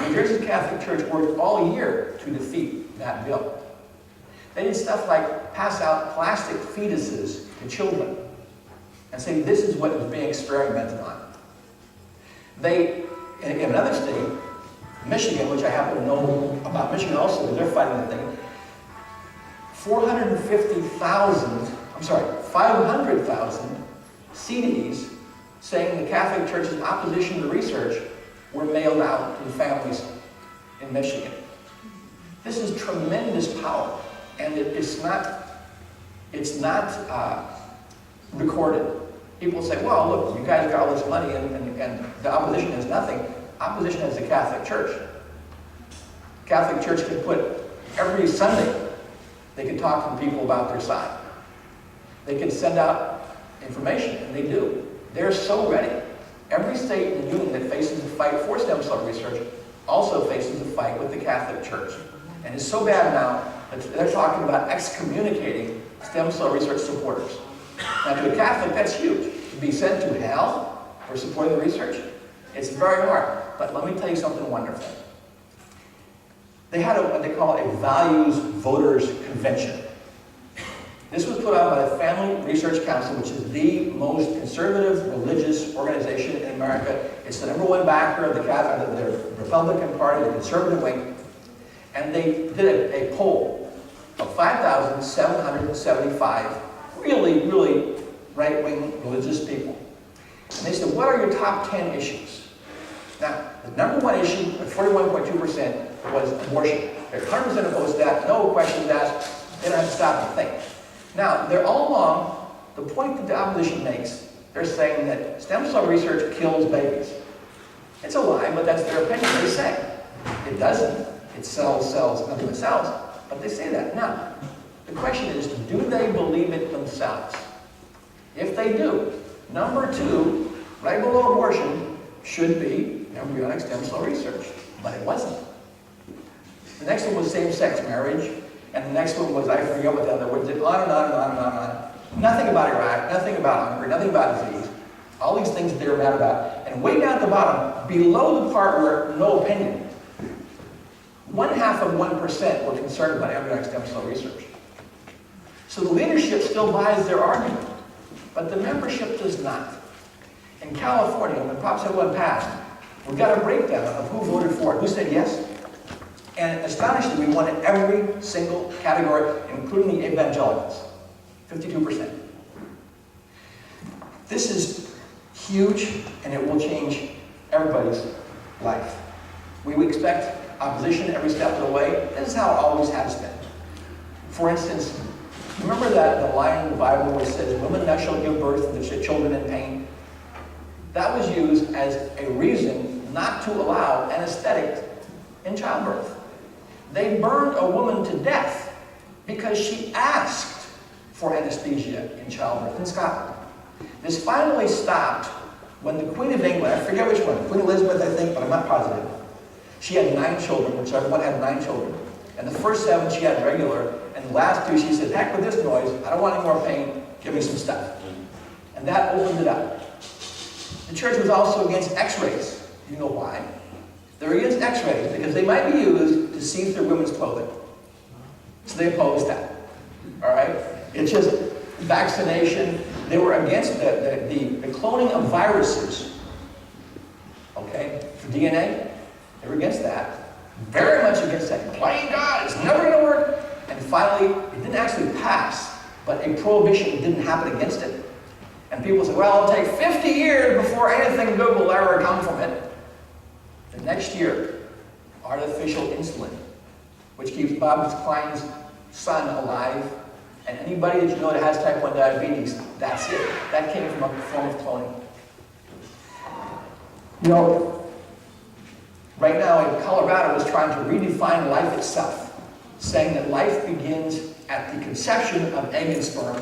New Jersey's Catholic Church worked all year to defeat that bill. They did stuff like pass out plastic fetuses to children and say this is what is being experimented on. They, in another state, Michigan, which I happen to know about Michigan also, because they're fighting the thing, 500,000 CDs saying the Catholic Church's opposition to research were mailed out to families in Michigan. This is tremendous power, and it's not recorded. People say, well, look, you guys got all this money and the opposition has nothing. Opposition has the Catholic Church. Catholic Church could put, every Sunday, they could talk to people about their side. They could send out information, and they do. They're so ready. Every state in the union that faces a fight for stem cell research also faces a fight with the Catholic Church. And it's so bad now that they're talking about excommunicating stem cell research supporters. Now, to a Catholic, that's huge. To be sent to hell for supporting the research, it's very hard. But let me tell you something wonderful. They had what they call a values voters convention. This was put on by the Family Research Council, which is the most conservative religious organization in America. It's the #1 backer of the Republican Party, the conservative wing. And they did a poll of 5,775 really, really right-wing religious people. And they said, what are your top 10 issues? Now, the #1 issue, at 41.2%, was abortion. They're 100% opposed to that, no questions asked. They don't have to stop and think. Now, they're all along the point that the opposition makes, they're saying that stem cell research kills babies. It's a lie, but that's their opinion. They say it doesn't. It sells cells, nothing but cells. But they say that. Now, the question is, do they believe it themselves? If they do, number 2, right below abortion, should be embryonic stem cell research. But it wasn't. The next one was same-sex marriage, and the next one was, I forget what the other was, on and on and on and on and on. Nothing about Iraq, nothing about hunger, nothing about disease. All these things that they were mad about. And way down at the bottom, below the part where no opinion, 0.5% were concerned about embryonic stem cell research. So the leadership still buys their argument, but the membership does not. In California, when Prop 71 passed, we got a breakdown of who voted for it, who said yes. And astonishingly, we won in every single category, including the evangelicals, 52%. This is huge, and it will change everybody's life. We expect opposition every step of the way. This is how it always has been. For instance, remember that the line in the Bible where it says, women now shall give birth to their children in pain? That was used as a reason not to allow anesthetic in childbirth. They burned a woman to death because she asked for anesthesia in childbirth in Scotland. This finally stopped when the Queen of England, I forget which one, Queen Elizabeth I think, but I'm not positive. She had 9 children, whichever one had 9 children. And the first 7 she had regular, and the last 2 she said, heck with this noise, I don't want any more pain, give me some stuff. And that opened it up. The church was also against x-rays. You know why? They're against x-rays because they might be used to see through women's clothing. So they opposed that. All right? It's just vaccination. They were against the cloning of viruses. Okay? For DNA. They were against that. Very much against that. Plain God, it's never going to work. And finally, it didn't actually pass, but a prohibition didn't happen against it. And people say, well, it'll take 50 years before anything good will ever come from it. The next year, artificial insulin, which keeps Bob Klein's son alive, and anybody that you know that has type 1 diabetes, that's it. That came from a form of cloning. You know, right now in Colorado is trying to redefine life itself, saying that life begins at the conception of egg and sperm,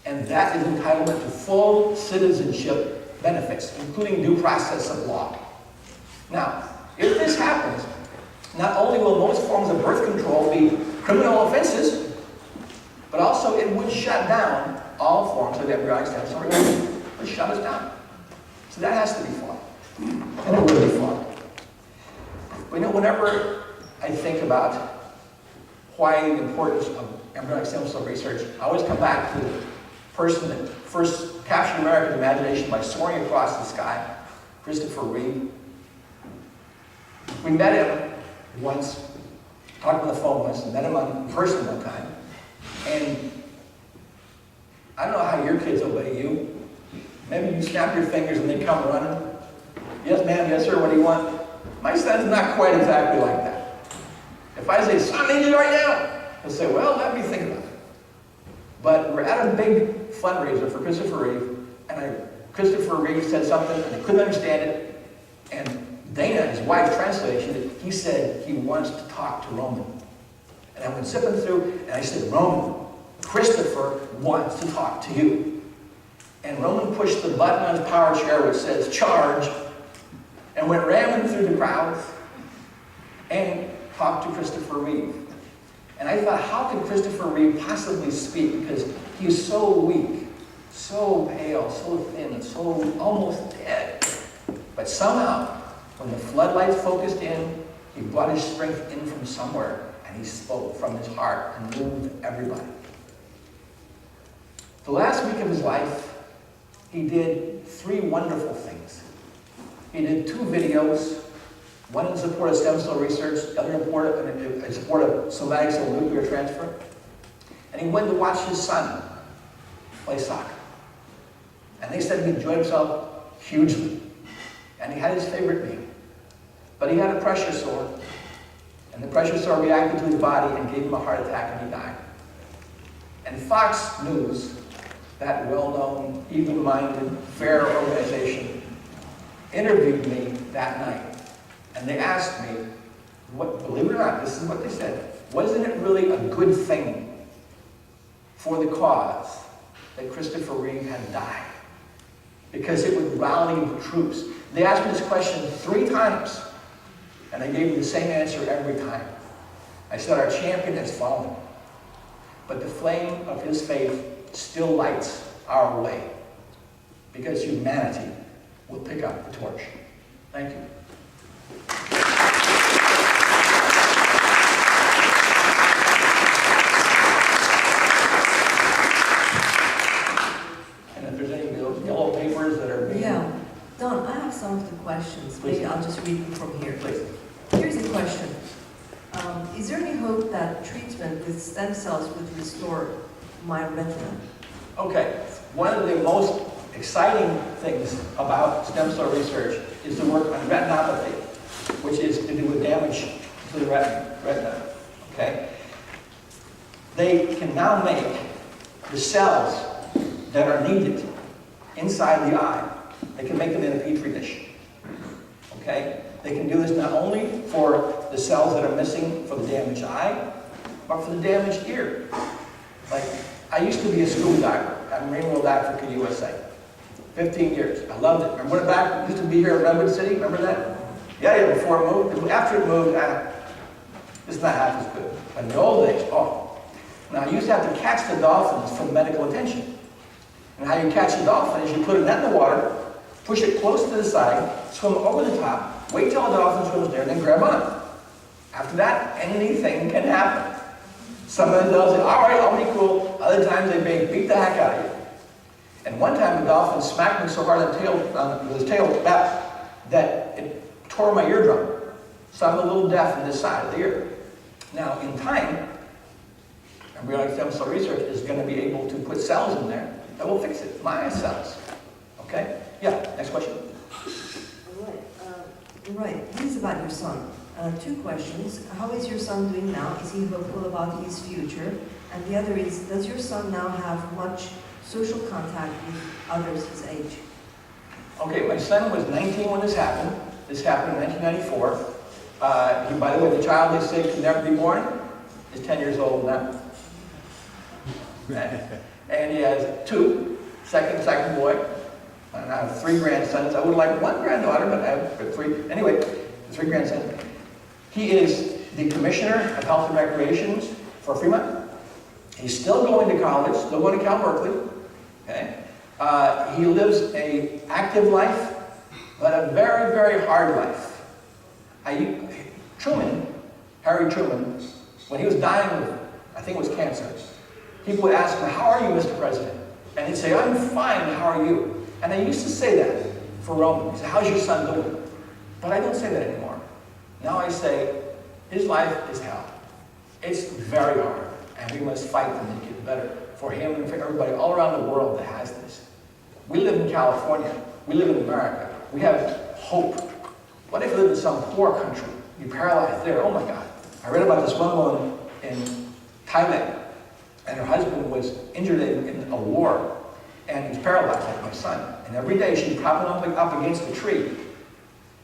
and that is entitlement to full citizenship benefits, including due process of law. Now, if this happens, not only will most forms of birth control be criminal offenses, but also it would shut down all forms of embryonic stem cell research. It would shut us down. So that has to be fought. And it will be fought. But you know, whenever I think about why the importance of embryonic stem cell research, I always come back to the person that first captured American imagination by soaring across the sky, Christopher Reeve. We met him once, talked on the phone once, and met him in person one time. And I don't know how your kids obey you. Maybe you snap your fingers and they come running. Yes, ma'am, yes, sir, what do you want? My son's not quite exactly like that. If I say, son, I need you right now, he'll say, well, let me think about it. But we're at a big fundraiser for Christopher Reeve, and Christopher Reeve said something, and I couldn't understand it, and Dana, his wife, translated it. He said he wants to talk to Roman. And I went zipping through, and I said, Roman, Christopher wants to talk to you. And Roman pushed the button on his power chair which says, charge, and went ramming through the crowd and talked to Christopher Reeve. And I thought, how could Christopher Reeve possibly speak? Because he's so weak, so pale, so thin, and so almost dead. But somehow, when the floodlights focused in, he brought his strength in from somewhere, and he spoke from his heart and moved everybody. The last week of his life, he did 3 wonderful things. He did 2 videos, one in support of stem cell research, the other in support of somatic cell nuclear transfer. And he went to watch his son play soccer. And they said he enjoyed himself hugely. And he had his favorite meal. But he had a pressure sore. And the pressure sore reacted to his body and gave him a heart attack, and he died. And Fox News that well-known, even-minded, fair organization, interviewed me that night. And they asked me, believe it or not, this is what they said, wasn't it really a good thing for the cause that Christopher Reeve had died? Because it would rally the troops. They asked me this question 3 times, and I gave me the same answer every time. I said, our champion has fallen, but the flame of his faith still lights our way, because humanity will pick up the torch. Thank you. And if there's any of those yellow papers that are being... Yeah. Don, I have some of the questions. Maybe I'll just read them from here. Please. Here's a question. Is there any hope that treatment with stem cells would restore my retina? Okay, one of the most exciting things about stem cell research is the work on retinopathy, which is to do with damage to the retina. Okay? They can now make the cells that are needed inside the eye, they can make them in a petri dish. Okay? They can do this not only for the cells that are missing for the damaged eye, but for the damaged ear. Like, I used to be a scuba diver at Marine World Africa, USA. 15 years. I loved it. Remember when it used to be here in Redwood City? Remember that? Yeah, before it moved. After it moved, it's not half as good. But in the old days, oh. Now, I used to have to catch the dolphins for medical attention. And how you catch a dolphin is you put a net in the water, push it close to the side, swim over the top, wait till the dolphin swims there, and then grab on. After that, anything can happen. Some of the dolphins say, all right, I'll be cool. Other times they beat the heck out of you. And one time the dolphin smacked me so hard with his tail that it tore my eardrum. So I'm a little deaf in this side of the ear. Now, in time, embryonic stem cell research is going to be able to put cells in there that will fix it. My cells. Okay? Yeah, next question. Right. This is about your son. 2 questions. How is your son doing now? Is he hopeful about his future? And the other is, does your son now have much social contact with others his age? Okay, my son was 19 when this happened. This happened in 1994. By the way, the child they say could never be born is 10 years old now. And he has 2, second boy. And I have 3 grandsons. I would like 1 granddaughter, but I have 3. Anyway, 3 grandsons. He is the Commissioner of Health and Recreation for Fremont. He's still going to college, still going to Cal Berkeley. Okay? He lives an active life, but a very, very hard life. Harry Truman, when he was dying of, I think it was cancer, people would ask him, how are you, Mr. President? And he'd say, I'm fine, how are you? And I used to say that for Roman. He said, how's your son doing? But I don't say that anymore. Now I say, his life is hell. It's very hard, and we must fight to make it better for him and for everybody all around the world that has this. We live in California. We live in America. We have hope. What if you live in some poor country? You're paralyzed there. Oh my God. I read about this one woman in Thailand, and her husband was injured in a war, and he's paralyzed like my son. And every day she'd prop him up against a tree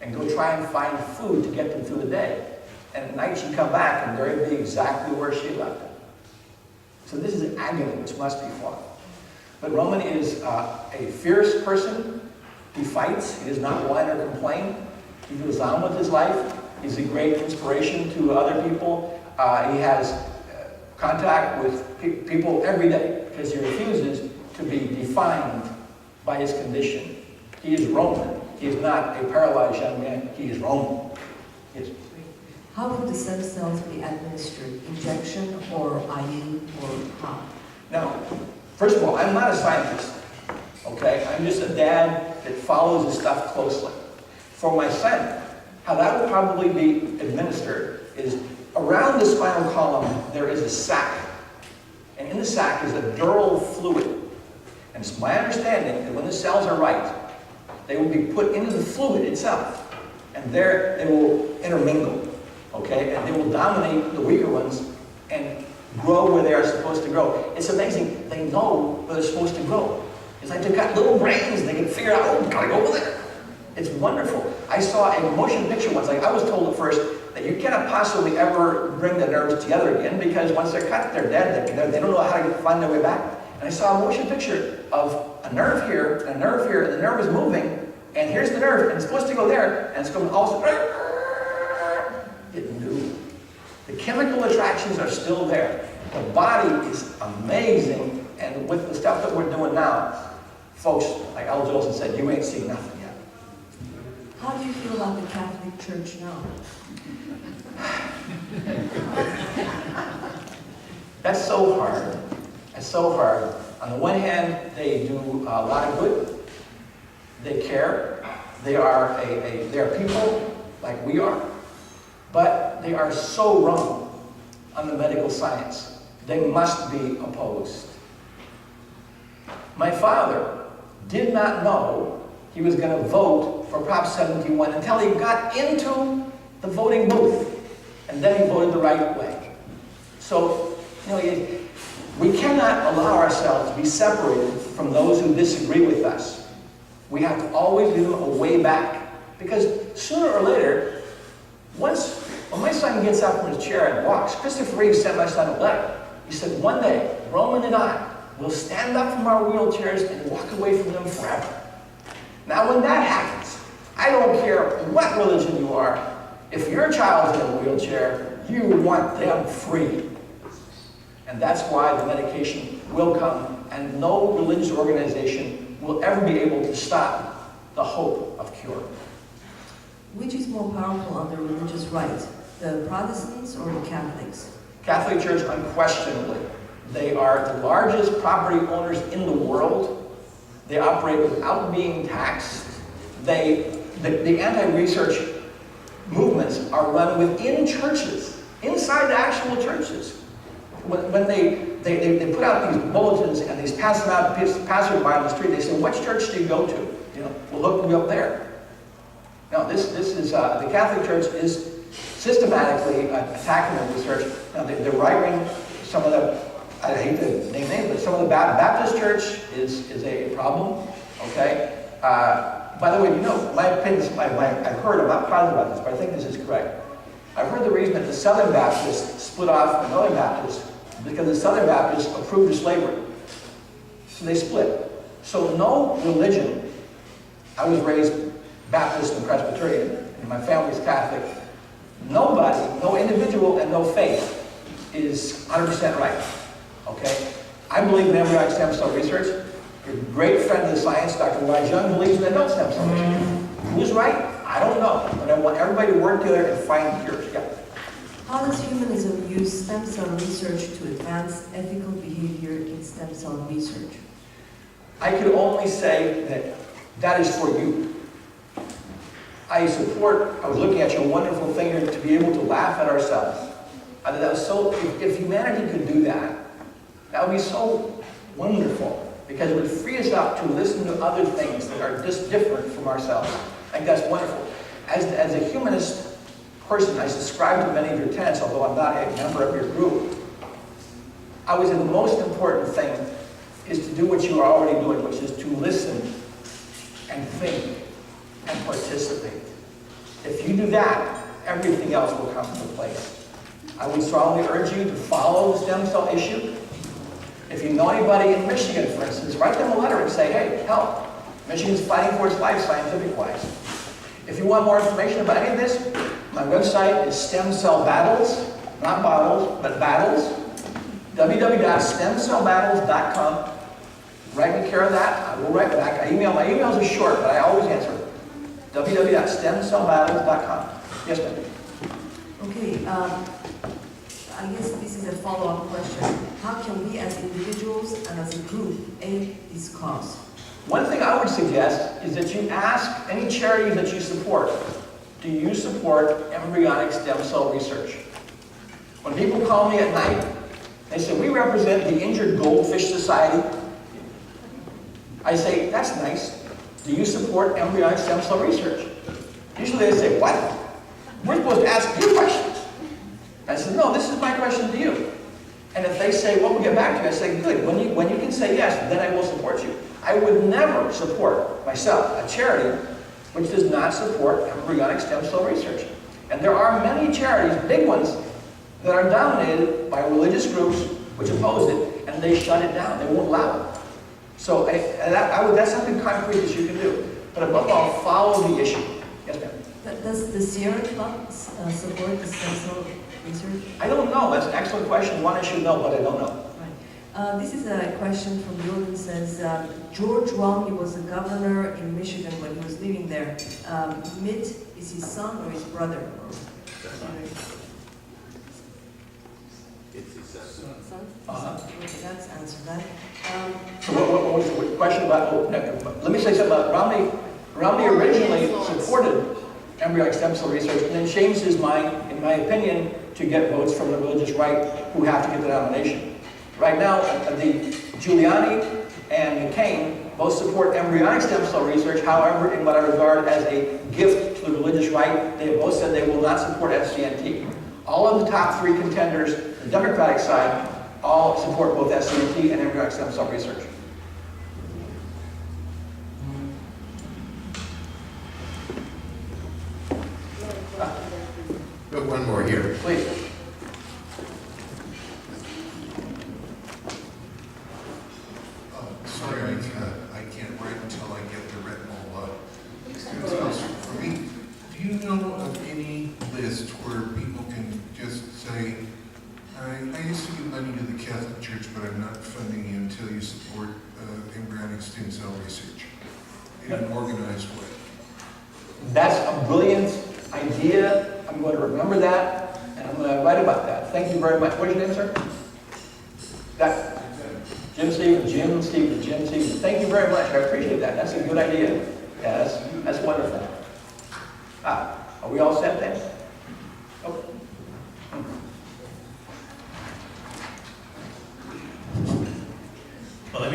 and go try and find food to get them through the day. And at night she'd come back and there he'd be exactly where she left him. So this is an agony which must be fought. But Roman is a fierce person. He fights. He does not whine or complain. He goes on with his life. He's a great inspiration to other people. He has contact with people every day because he refuses to be defined by his condition. He is Roman. He is not a paralyzed young man. He is Roman. Yes. How would the stem cells be administered? Injection or IV or how? Now, first of all, I'm not a scientist. Okay? I'm just a dad that follows this stuff closely. For my son, how that would probably be administered is around the spinal column there is a sac. And in the sac is a dural fluid. And it's my understanding that when the cells are right, they will be put into the fluid itself. And there they will intermingle. Okay? And they will dominate the weaker ones and grow where they are supposed to grow. It's amazing. They know where they're supposed to grow. It's like they've got little brains and they can figure out, oh, gotta go over there. It's wonderful. I saw a motion picture once. Like I was told at first that you cannot possibly ever bring the nerves together again because once they're cut, they're dead. They don't know how to find their way back. And I saw a motion picture of a nerve here and a nerve here, and the nerve is moving, and here's the nerve, and it's supposed to go there, and it's going also. It knew. The chemical attractions are still there. The body is amazing, and with the stuff that we're doing now, folks, like Al Jolson said, you ain't seen nothing yet. How do you feel about the Catholic Church now? That's so hard. It's so hard. On the one hand, they do a lot of good. They care. They are people like we are. But they are so wrong on the medical science. They must be opposed. My father did not know he was going to vote for Prop 71 until he got into the voting booth. And then he voted the right way. So, we cannot allow ourselves to be separated from those who disagree with us. We have to always give them a way back. Because sooner or later, when my son gets up from his chair and walks, Christopher Reeve sent my son a letter. He said, one day, Roman and I will stand up from our wheelchairs and walk away from them forever. Now, when that happens, I don't care what religion you are, if your child's in a wheelchair, you want them free. And that's why the medication will come, and no religious organization will ever be able to stop the hope of cure. Which is more powerful on the religious right, the Protestants or the Catholics? Catholic Church, unquestionably. They are the largest property owners in the world. They operate without being taxed. The anti-research movements are run within churches, inside the actual churches. When they put out these bulletins and they pass them out to passersby on the street, they say, which church do you go to? We'll hook you up there. Now, this is, the Catholic Church is systematically attacking the research. Now, the right-wing, some of the, I hate to name names, but some of the Baptist Church is a problem, okay? By the way, my opinion, I've heard, I'm not positive about this, but I think this is correct. I've heard the reason that the Southern Baptists split off from Northern Baptists because the Southern Baptists approved of slavery. So they split. So no religion, I was raised Baptist and Presbyterian, and my family's Catholic. Nobody, no individual and no faith is 100% right, okay? I believe in embryonic stem cell research. Your great friend of the science, Dr. Wise Young, believes in adult stem cell research. Who's right? I don't know, but I want everybody to work together and find cures. Yeah. How does humanism use stem cell research to advance ethical behavior in stem cell research? I could only say that that is for you. I was looking at your wonderful thing here to be able to laugh at ourselves. I thought that was so, if humanity could do that, that would be so wonderful, because it would free us up to listen to other things that are just different from ourselves. I think that's wonderful. As a humanist person, I subscribe to many of your tenets, although I'm not a member of your group. I would say the most important thing is to do what you are already doing, which is to listen and think and participate. If you do that, everything else will come into place. I would strongly urge you to follow the stem cell issue. If you know anybody in Michigan, for instance, write them a letter and say, hey, help. Michigan's fighting for its life scientific-wise. If you want more information about any of this, my website is Stem Cell Battles, not bottles, but battles, www.stemcellbattles.com. Write me care of that. I will write back. My emails are short, but I always answer. www.stemcellbattles.com. Yes, ma'am. Okay, I guess this is a follow-up question. How can we as individuals and as a group aid this cause? One thing I would suggest is that you ask any charities that you support, do you support embryonic stem cell research? When people call me at night, they say, we represent the Injured Goldfish Society. I say, that's nice. Do you support embryonic stem cell research? Usually they say, what? We're supposed to ask you questions. I said, no, this is my question to you. And if they say, well, we'll get back to you, I say, good, when you can say yes, then I will support you. I would never support, myself, a charity which does not support embryonic stem cell research. And there are many charities, big ones, that are dominated by religious groups which oppose it, and they shut it down. They won't allow it. So that's something concrete that you can do. But above all, follow the issue. Yes, ma'am? Does the Sierra Club support the stem cell research? I don't know. That's an excellent question. One I should know, but I don't know. Right. This is a question from the audience. Says George Romney was the governor in Michigan when he was living there. Mitt is his son or his brother? It's his son. Okay, that's answered that. So what was the question about? Oh, let me say something about Romney. Romney originally supported embryonic stem cell research and then changed his mind, in my opinion, to get votes from the religious right who have to get the nomination. Right now, the Giuliani and McCain both support embryonic stem cell research. However, in what I regard as a gift to the religious right, they have both said they will not support SCNT. All of the top three contenders, the Democratic side, all support both SCNT and embryonic stem cell research. Got one more here. Please. Sorry, I can't write until I get the retinal stem cells for me. Do you know of any list where people can just say, I used to give money to the Catholic Church, but I'm not funding you until you support embryonic stem cell research in an organized way? That's a brilliant idea. I'm going to remember that, and I'm going to write about that. Thank you very much. What's your name, sir? Jim Stevens. Thank you very much. I appreciate that. That's a good idea. Yeah, that's wonderful. Are we all set then? Oh. Well, a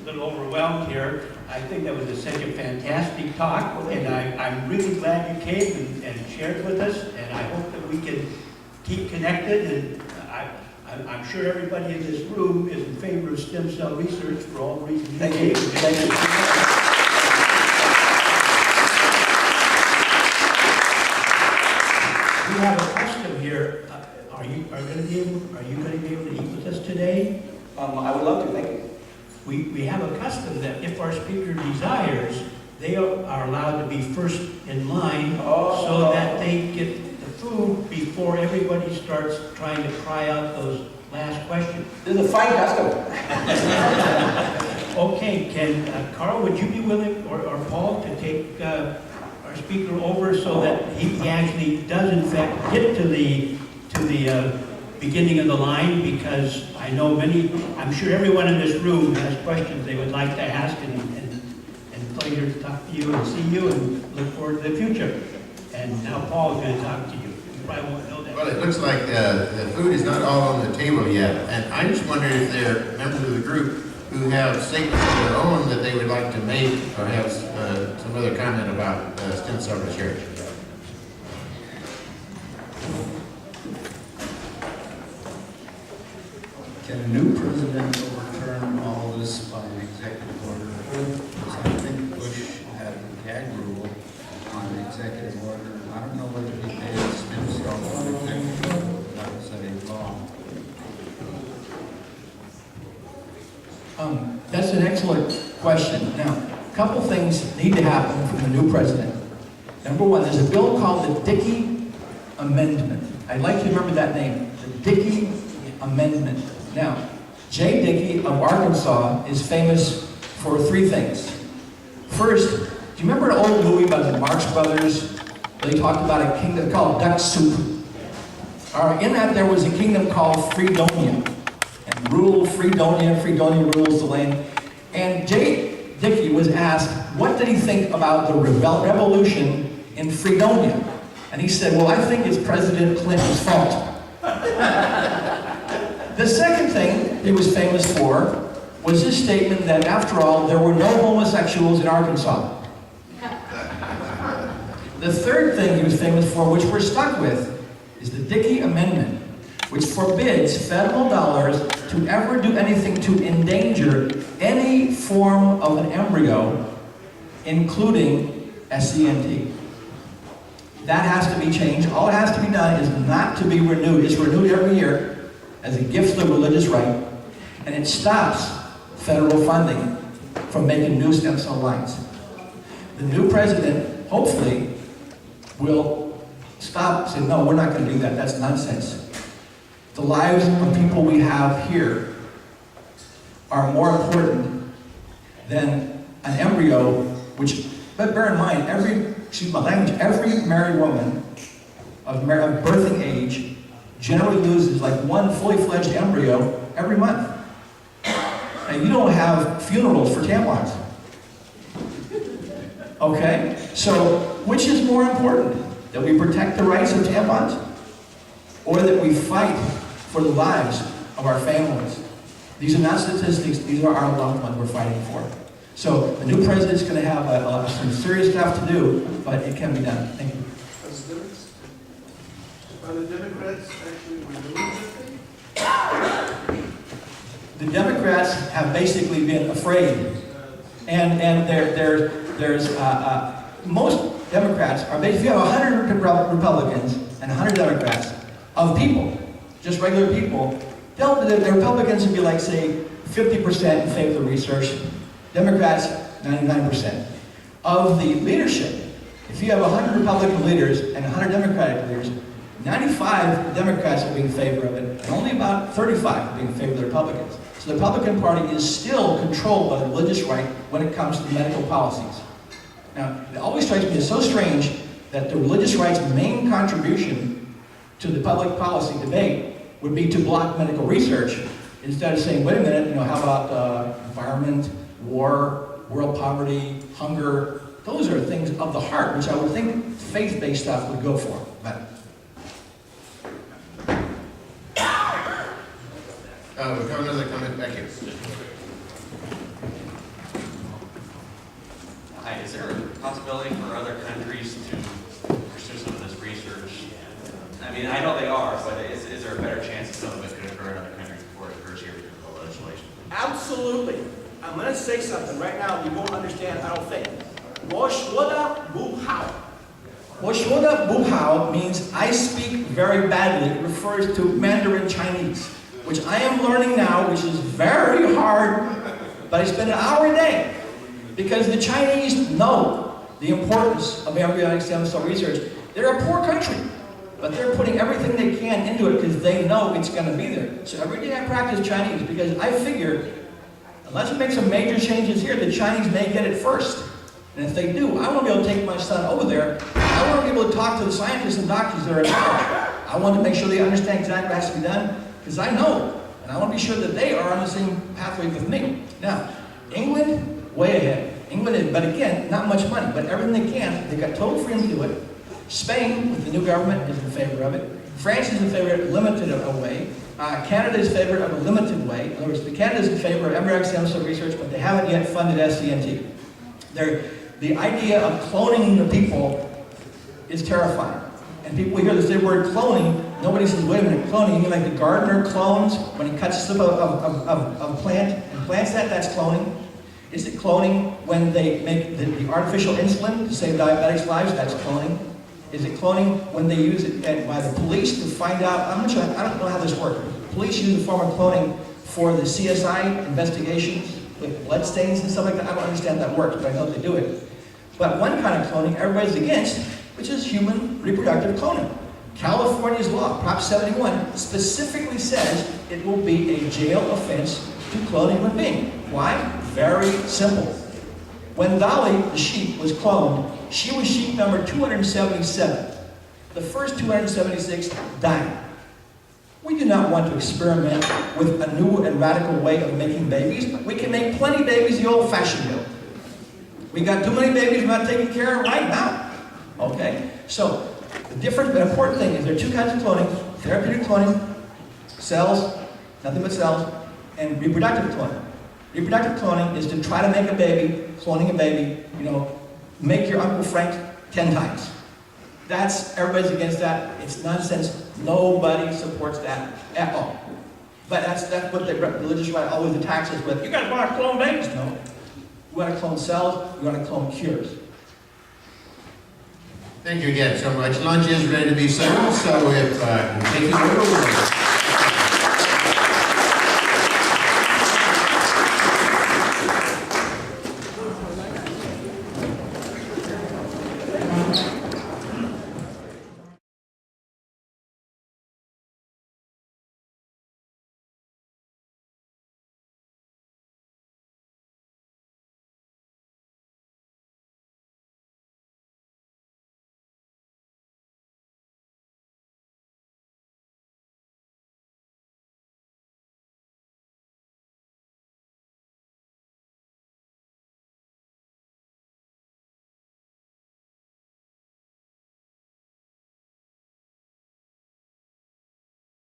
little overwhelmed here. I think that was such a fantastic talk, and I'm really glad you came and shared with us, and I hope that we can keep connected, and I'm sure everybody in this room is in favor of stem cell research for all the reasons you gave. Thank you. We have a custom here. Are you going to be able to eat with us today? I would love to. Thank you. We have a custom that if our speaker desires, they are allowed to be first in line so that they get the food before everybody starts trying to pry out those last questions. This is a fine custom. Okay, Carl, would you be willing, or Paul, to take our speaker over so that he actually does in fact get to the beginning of the line, because I know I'm sure everyone in this room has questions they would like to ask, and pleasure to talk to you and see you and look forward to the future. And now Paul is going to talk to you. You probably won't know that. Well, it looks like the food is not all on the table yet, and I just wondered if there are members of the group who have statements of their own that they would like to make, or have some other comment about stem cell research. Can a new president overturn all this by an executive order? Because I think Bush had a gag rule on the executive order. I don't know whether he made stem cell an executive order. That was a law. That's an excellent question. Now, a couple things need to happen from the new president. Number one, there's a bill called the Dickey Amendment. I'd like you to remember that name, the Dickey Amendment. Now, J. Dickey of Arkansas is famous for three things. First, do you remember an old movie by the Marx Brothers? They talked about a kingdom called Duck Soup. In that there was a kingdom called Freedonia. And Freedonia rules the land. And J. Dickey was asked, what did he think about the revolution in Freedonia? And he said, well, I think it's President Clinton's fault. The second thing he was famous for was his statement that, after all, there were no homosexuals in Arkansas. The third thing he was famous for, which we're stuck with, is the Dickey Amendment, which forbids federal dollars to ever do anything to endanger any form of an embryo, including SCNT. That has to be changed. All it has to be done is not to be renewed. It's renewed every year as a gift of the religious right, and it stops federal funding from making new stem cell lines. The new president, hopefully, will stop saying, no, we're not going to do that. That's nonsense. The lives of people we have here are more important than an embryo, which, but bear in mind, every married woman of birthing age generally loses like one fully fledged embryo every month. And you don't have funerals for tampons. Okay? So, which is more important? That we protect the rights of tampons? Or that we fight for the lives of our families? These are not statistics, these are our loved ones we're fighting for. So, the new president's going to have some serious stuff to do, but it can be done. Thank you. Are the Democrats actually renewing it? The Democrats have basically been afraid, and there's most Democrats are basically, if you have 100 Republicans and 100 Democrats of people, just regular people, the Republicans would be like, say, 50% in favor of the research, Democrats 99%. Of the leadership, if you have 100 Republican leaders and 100 Democratic leaders, 95 Democrats will be in favor of it, and only about 35 will be in favor of the Republicans. So the Republican Party is still controlled by the religious right when it comes to medical policies. Now, it always strikes me as so strange that the religious right's main contribution to the public policy debate would be to block medical research, instead of saying, wait a minute, how about environment, war, world poverty, hunger? Those are things of the heart, which I would think faith-based stuff would go for. But we've got another comment back here. Hi, is there a possibility for other countries to pursue some of this research? I mean, I know they are, but is there a better chance that some of it could occur in other countries before it occurs here because of the legislation? absolutely. I'm going to say something right now you won't understand, I don't think. Woshwoda Buhao. Woshwoda Buhao means I speak very badly. It refers to Mandarin Chinese, which I am learning now, which is very hard, but I spend an hour a day. Because the Chinese know the importance of embryonic stem cell research. They're a poor country, but they're putting everything they can into it because they know it's going to be there. So every day I practice Chinese because I figure, unless we make some major changes here, the Chinese may get it first. And if they do, I want to be able to take my son over there. I want to be able to talk to the scientists and doctors that are in charge. I want to make sure they understand exactly what has to be done because I know. And I want to be sure that they are on the same pathway with me. Now, England, way ahead. England is, but again, not much money, but everything they can. They've got total freedom to do it. Spain, with the new government, is in favor of it. France is in favor of a limited way. Canada is in favor of a limited way. In other words, Canada is in favor of embryonic stem cell research, but they haven't yet funded SCNT. The idea of cloning the people is terrifying. And people hear the word cloning, nobody says, wait a minute, cloning, you mean like the gardener clones when he cuts a slip of plant and plants that? That's cloning. Is it cloning when they make the artificial insulin to save diabetics' lives? That's cloning. Is it cloning when they use it by the police to find out? I don't know how this works. Police use a form of cloning for the CSI investigations with blood stains and stuff like that. I don't understand how that works, but I know they do it. But one kind of cloning everybody's against, which is human reproductive cloning. California's law, Prop 71, specifically says it will be a jail offense to clone a human being. Why? Very simple. When Dolly, the sheep, was cloned, she was sheep number 277. The first 276 died. We do not want to experiment with a new and radical way of making babies. We can make plenty babies the old-fashioned way. We got too many babies we're not taking care of right now. Okay? So, the important thing is there are two kinds of cloning. Therapeutic cloning, cells, nothing but cells, and reproductive cloning. Reproductive cloning is to try to make a baby, cloning a baby, make your Uncle Frank 10 times. That's, everybody's against that. It's nonsense. Nobody supports that at all. But that's what the religious right always attacks us with. You guys want to clone babies? No. We want to clone cells. We want to clone cures. Thank you again so much. Lunch is ready to be served, so if we take it over, we'll